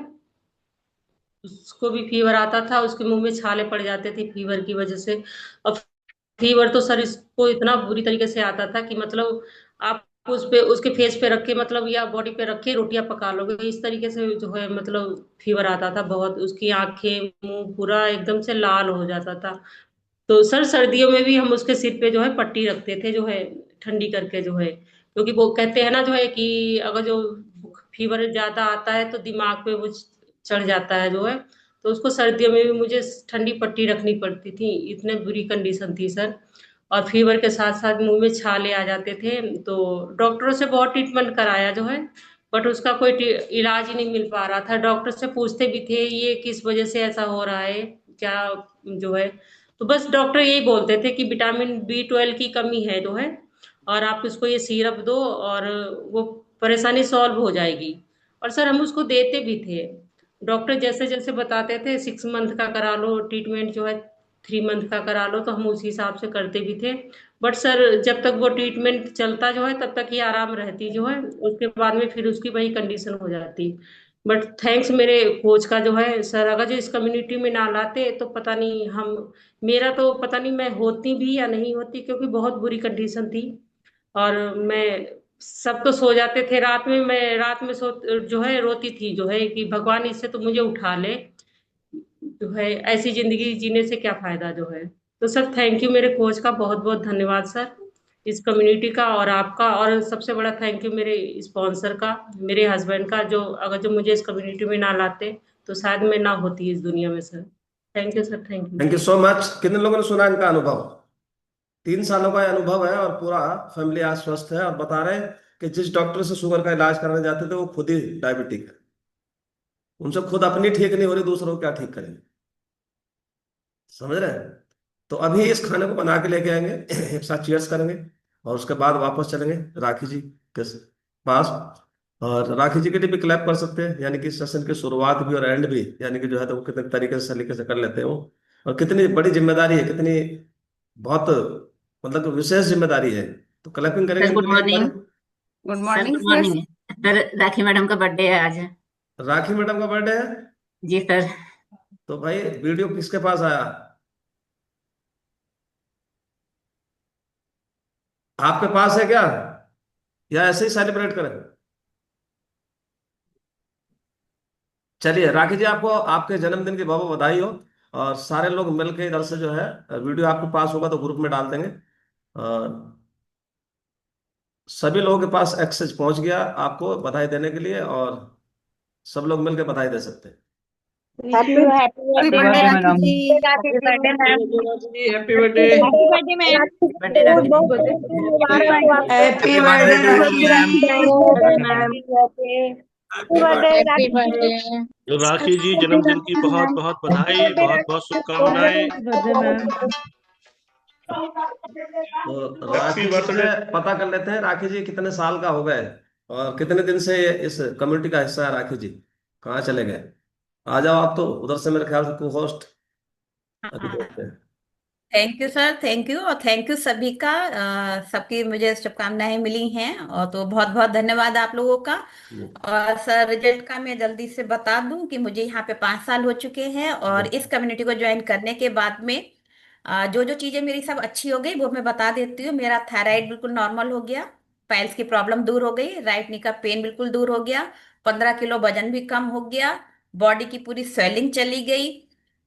उसको भी फीवर आता था, उसके मुंह में छाले पड़ जाते थे फीवर की वजह से। और फीवर तो सर इसको इतना बुरी तरीके से आता था कि मतलब आप उस पे उसके फेस पे रख के मतलब या बॉडी पे रख के रोटियां पका लोगे, इस तरीके से जो है मतलब फीवर आता था बहुत। उसकी आंखें मुंह पूरा एकदम से लाल हो जाता था। तो सर सर्दियों में भी हम उसके सिर पे जो है पट्टी रखते थे जो है, ठंडी करके जो है। क्योंकि वो कहते हैं ना जो है कि अगर जो फीवर ज्यादा आता है तो दिमाग पे वो चढ़ जाता है जो है। तो उसको सर्दियों में भी मुझे ठंडी पट्टी रखनी पड़ती थी, इतने बुरी कंडीशन थी सर। और फीवर के साथ साथ मुंह में छाले आ जाते थे। तो डॉक्टरों से बहुत ट्रीटमेंट कराया जो है, बट उसका कोई इलाज ही नहीं मिल पा रहा था। डॉक्टर से पूछते भी थे ये किस वजह से ऐसा हो रहा है, क्या जो है। तो बस डॉक्टर यही बोलते थे कि विटामिन B12 की कमी है जो है, और आप इसको ये सिरप दो और वो परेशानी सॉल्व हो जाएगी। और सर हम उसको देते भी थे। डॉक्टर जैसे जैसे बताते थे 6 मंथ का करा लो ट्रीटमेंट जो है, 3 मंथ का करा लो, तो हम उस हिसाब से करते भी थे। बट सर जब तक वो ट्रीटमेंट चलता जो है तब तक ही आराम रहती जो है, उसके बाद में फिर उसकी वही कंडीशन हो जाती। बट थैंक्स मेरे कोच का जो है सर, अगर जो इस कम्युनिटी में ना लाते तो पता नहीं हम, मेरा तो पता नहीं मैं होती भी या नहीं होती, क्योंकि बहुत बुरी कंडीशन थी। और मैं, सब तो सो जाते थे रात में, मैं रात में सो जो है रोती थी जो है कि भगवान इससे तो मुझे उठा ले जो है, ऐसी जिंदगी जीने से क्या फायदा जो है। तो सर थैंक यू मेरे कोच का, बहुत बहुत धन्यवाद सर, इस कम्युनिटी का और आपका। और सबसे बड़ा थैंक यू मेरे स्पॉन्सर का, मेरे हस्बैंड का, जो अगर जो मुझे इस कम्युनिटी में ना लाते तो शायद मैं ना होती इस दुनिया में sir. Thank you sir, thank you. Thank you so much. कितने लोगों ने सुना इनका अनुभव? 3 सालों का अनुभव है और पूरा फैमिली आज स्वस्थ है, और बता रहे हैं कि जिस डॉक्टर से शुगर का इलाज कराने जाते थे वो खुद ही डायबिटिक है। उनसे खुद अपनी ठीक नहीं हो रही, दूसरों को क्या ठीक करेंगे? समझ रहे हैं? तो अभी इस खाने को बना के लेके आएंगे, एक साथ चीयर्स करेंगे, और उसके बाद वापस चलेंगे राखी जी के पास। और राखी जी के लिए भी क्लैप कर सकते हैं, यानी कि सेशन की शुरुआत भी और एंड भी, यानी कि जो है तो वो कितने तरीके से सलीके से कर लेते हैं वो, और कितनी बड़ी जिम्मेदारी है, कितनी बहुत मतलब कि विशेष जिम्मेदारी है। तो क्लैपिंग करेंगे सर गुड इनके लिए एक बार। Morning. Good sir morning good sir. Morning. Sir Rakhi madam का बर्थडे है आज। राखी मैडम का बर्थडे है? जी सर। तो भाई वीडियो किसके पास आया? आपके पास है क्या, या ऐसे ही सेलिब्रेट करें? चलिए राखी जी, आपको आपके जन्मदिन की बहुत बहुत बधाई हो। और सारे लोग मिलके इधर से जो है, वीडियो आपके पास होगा तो ग्रुप में डाल देंगे। और सभी लोगों के पास एक्सेस पहुंच गया आपको बधाई देने के लिए, और सब लोग मिलके बधाई दे सकते हैं। Happy happy birthday birthday Rakhi madam. जी। Happy birthday ma'am. Happy birthday. Happy birthday ma'am. Birthday Rakhi ji. Happy birthday Rakhi ma'am. Happy birthday happy Rakhi birthday. Rakhi ji जन्मदिन की बहुत बहुत बधाई, बहुत बहुत शुभकामनाएं। Birthday ma'am. तो राखी जी से पता कर लेते हैं, राखी जी कितने साल का हो गए, और कितने दिन से इस कम्युनिटी का हिस्सा है। राखी जी कहाँ चले गए? आ जाओ आप तो उधर से, मेरे ख्याल से को होस्ट अभी देखते हैं। Thank you sir, thank you, और थैंक यू सभी का। सबकी मुझे शुभकामनाएं मिली हैं, और तो बहुत बहुत धन्यवाद आप लोगों का। और सर रिजल्ट का मैं जल्दी से बता दूं कि मुझे यहाँ पे 5 साल हो चुके हैं, और इस कम्युनिटी को ज्वाइन करने के बाद में जो जो चीजें मेरी सब अच्छी हो गई वो मैं बता देती हूँ। मेरा थायराइड बिल्कुल नॉर्मल हो गया, पाइल्स की प्रॉब्लम दूर हो गई, राइट नी का पेन बिल्कुल दूर हो गया, 15 किलो वजन भी कम हो गया, बॉडी की पूरी स्वेलिंग चली गई,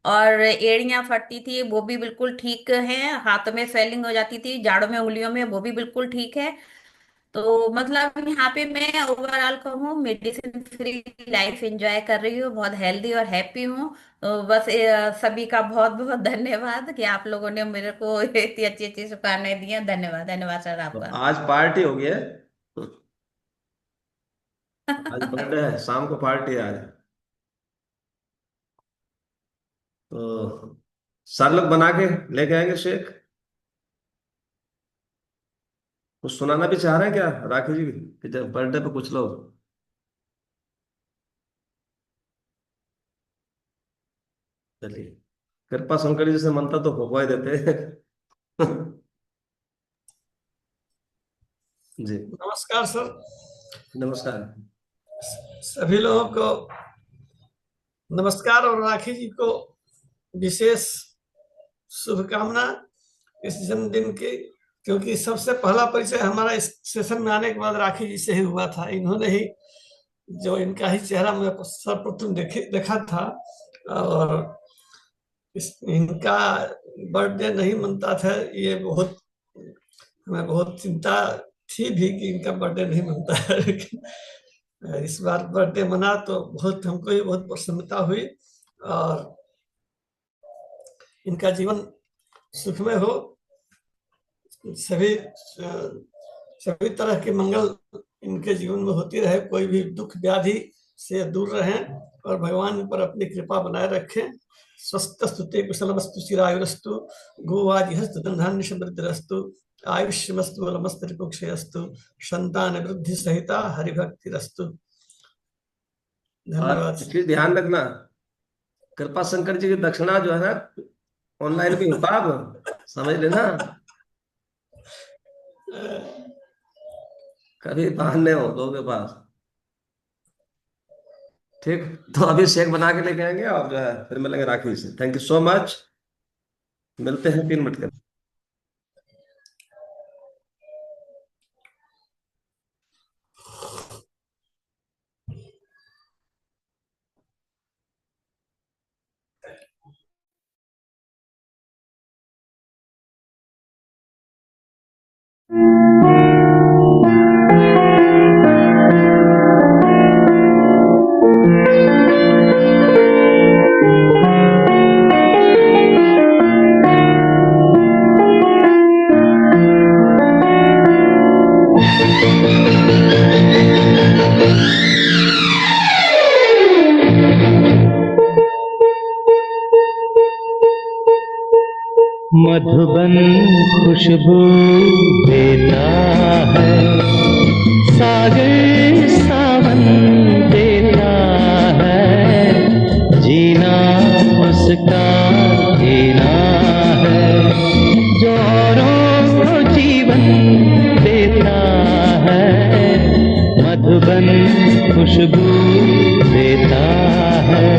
और एड़ियां फटती थी वो भी बिल्कुल ठीक है, हाथों में स्वेलिंग हो जाती थी, जाड़ों में उंगलियों में, वो भी बिल्कुल ठीक है। तो मतलब यहाँ पे मैं ओवरऑल कहूँ मेडिसिन फ्री लाइफ एंजॉय कर रही हूँ, बहुत हेल्दी और हैप्पी हूँ। तो बस सभी का बहुत बहुत धन्यवाद कि आप लोगों ने मेरे को इतनी अच्छी अच्छी शुभकामनाएं दी हैं। धन्यवाद, धन्यवाद सर तो आपका। आज पार्टी होगी है, आज बर्थडे है, शाम को पार्टी है आज। तो सर लोग बना के लेके आएंगे शेक। कुछ सुनाना भी चाह रहे हैं क्या राखी जी कि जब बर्थडे पे कुछ लोग? चलिए, कृपा शंकर जी से मनता तो फुकवा ही देते हैं। जी नमस्कार सर। नमस्कार। सभी लोगों को नमस्कार, और राखी जी को विशेष शुभकामना इस जन्मदिन की, क्योंकि सबसे पहला परिचय हमारा इस सेशन में आने के बाद राखी जी से ही हुआ था। इन्होंने ही, जो इनका ही चेहरा मैं सर्वप्रथम देखा था, और इनका बर्थडे नहीं मनता था, ये बहुत हमें बहुत चिंता थी भी कि इनका बर्थडे नहीं मनता है। लेकिन इस बार बर्थडे मना तो बहुत हमको ही बहुत प्रसन्नता हुई, और इनका जीवन सुखमय हो, सभी तरह के मंगल इनके जीवन में होती रहे, कोई भी दुख व्याधि से दूर रहें, और भगवान पर अपनी कृपा बनाए रखें। स्वस्थस्तु ते कुशलमस्तु चिरायुरस्तु गोवाजिहस्तु धनधान्य समृद्धिरस्तु आयुष्यमस्तु बलमस्तु रिपुक्षयस्तु संतान वृद्धि सहिता हरिभक्तिरस्तु। धन्यवाद। एक चीज ध्यान रखना, कृपा शंकर जी की दक्षिणा जो है ना ऑनलाइन भी होता, अब समझ लेना, कभी बहाने हो लोगों के पास। ठीक, तो अभी शेक बना के लेके आएंगे, और जो है फिर मिलेंगे राखी से। थैंक यू सो मच, मिलते हैं 3 मिनट के। मधुबन खुशबू देता है, सागर सावन देता है, जीना उसका जीना है, जो औरों को जीवन देता है, मधुबन खुशबू देता है।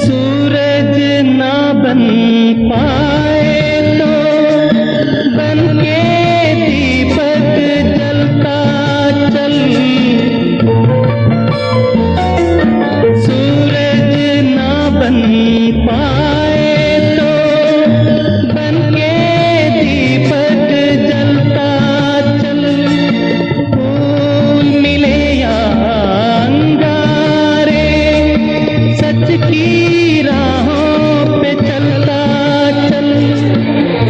सूरज ना बन पाए तो बन के दीपक जलता चल, सूरज ना बन पाए तो बन के दीपक जलता चल, फूल मिले या अंगारे, सच की राहों पे चलता चल,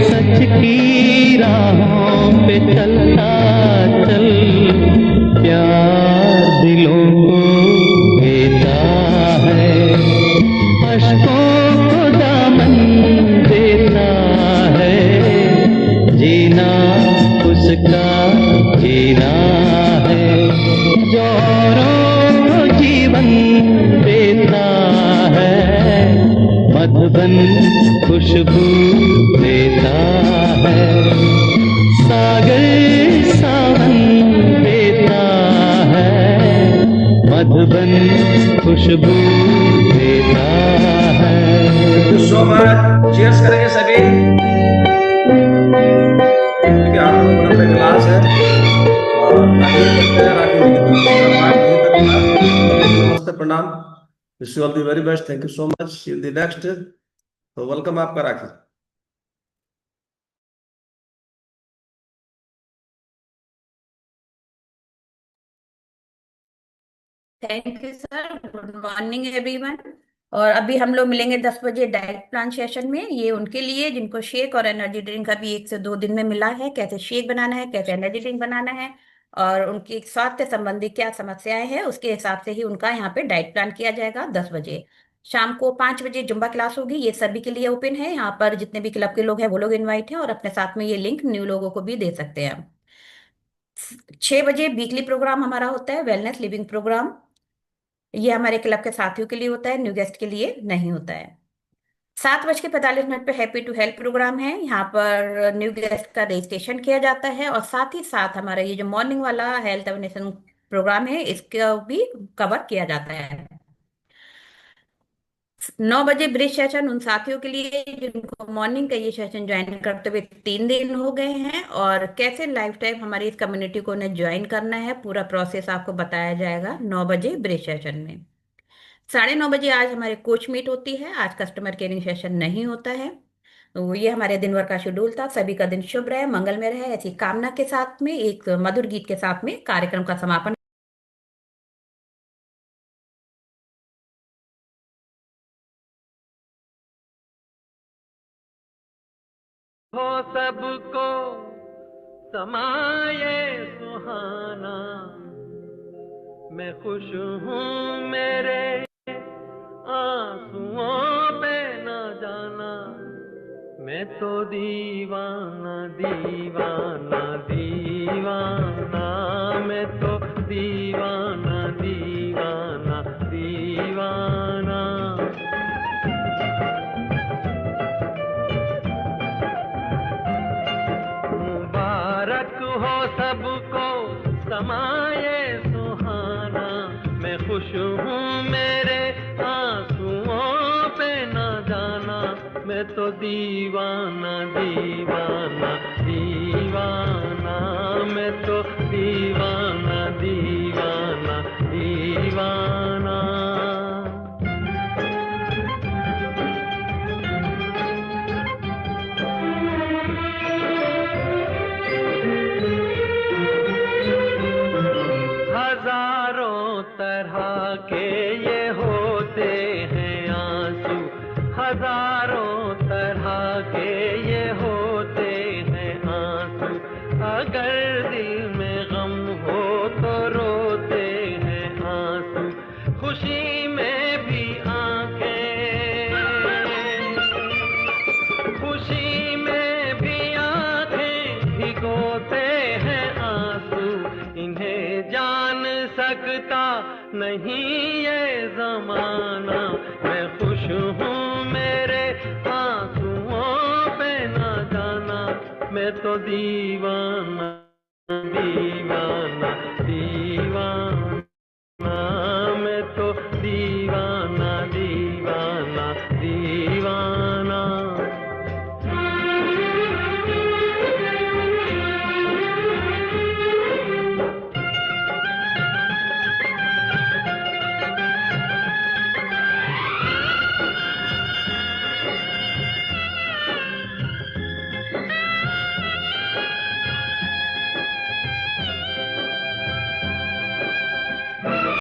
सच की राहों पे चलता चल, प्यार दिलों को देता है, अश्कों को दामन देता है, जीना उसका जीना है, जो औरों को जीवन देता है, मधुबन खुशबू देता है, सागर सावन देता है, मधुबन खुशबू देता है। सो मच, चीयर्स करेंगे सभी। ठीक है, आप लोग अपना गिलास है और आगे बढ़ते हैं राखी जी की तरफ। नमस्ते, प्रणाम, wish you all the very best, thank you so much, see you the next. तो वेलकम आपका Rakhi. Thank you sir, good morning everyone. और अभी हम लोग मिलेंगे 10 बजे डाइट प्लान सेशन में। ये उनके लिए जिनको शेक और एनर्जी ड्रिंक अभी 1 से 2 दिन में मिला है, कैसे शेक बनाना है, कैसे एनर्जी ड्रिंक बनाना है और उनकी स्वास्थ्य संबंधी क्या समस्याएं हैं, उसके हिसाब से ही उनका यहाँ पे डाइट प्लान किया जाएगा। 10 बजे शाम को 5 बजे जुम्बा क्लास होगी, ये सभी के लिए ओपन है। यहाँ पर जितने भी क्लब के लोग हैं वो लोग इन्वाइट हैं और अपने साथ में ये लिंक न्यू लोगों को भी दे सकते हैं। 6 बजे वीकली प्रोग्राम हमारा होता है, वेलनेस लिविंग प्रोग्राम। ये हमारे क्लब के साथियों के लिए होता है, न्यू गेस्ट के लिए नहीं होता है। 7:45 पे हैप्पी टू हेल्प प्रोग्राम है, यहाँ पर न्यू गेस्ट का रजिस्ट्रेशन किया जाता है और साथ ही साथ हमारा ये जो मॉर्निंग वाला हेल्थ अवेयरनेस प्रोग्राम है इसका भी कवर किया जाता है। 9 बजे ब्रिज सेशन उन साथियों के लिए जिनको मॉर्निंग का ये सेशन ज्वाइन करते हुए 3 दिन हो गए हैं और कैसे लाइफ टाइम हमारी इस कम्युनिटी को उन्हें ज्वाइन करना है, पूरा प्रोसेस आपको बताया जाएगा 9 बजे ब्रिज सेशन में। 9:30 बजे आज हमारे कोच मीट होती है, आज कस्टमर केयरिंग सेशन नहीं होता है। तो ये हमारे दिन भर का शेड्यूल था। सभी का दिन शुभ रहे, मंगलमय रहे, ऐसी कामना के साथ में एक मधुर गीत के साथ में कार्यक्रम का समापन। हो सबको समाये सुहाना, मैं खुश हूँ मेरे आंसुओं पे न जाना, मैं तो दीवाना दीवाना दीवाना, मैं तो दीवाना दीवाना दीवाना। मुबारक हो सबको समाये सुहाना, मैं खुश हूँ मेरे आंसुओं पे न जाना, मैं तो दीवाना दीवाना दीवाना, मैं तो दीवाना दीवाना दीवाना। अगर दिल में गम हो तो रोते हैं आंसू, खुशी में भी आंखें, खुशी में भी आंखें भिगोते हैं आंसू। इन्हें जान सकता नहीं ये जमाना, मैं खुश हूँ मेरे आंसुओं पे ना जाना, मैं तो दीवाना दीवाना दीवाना।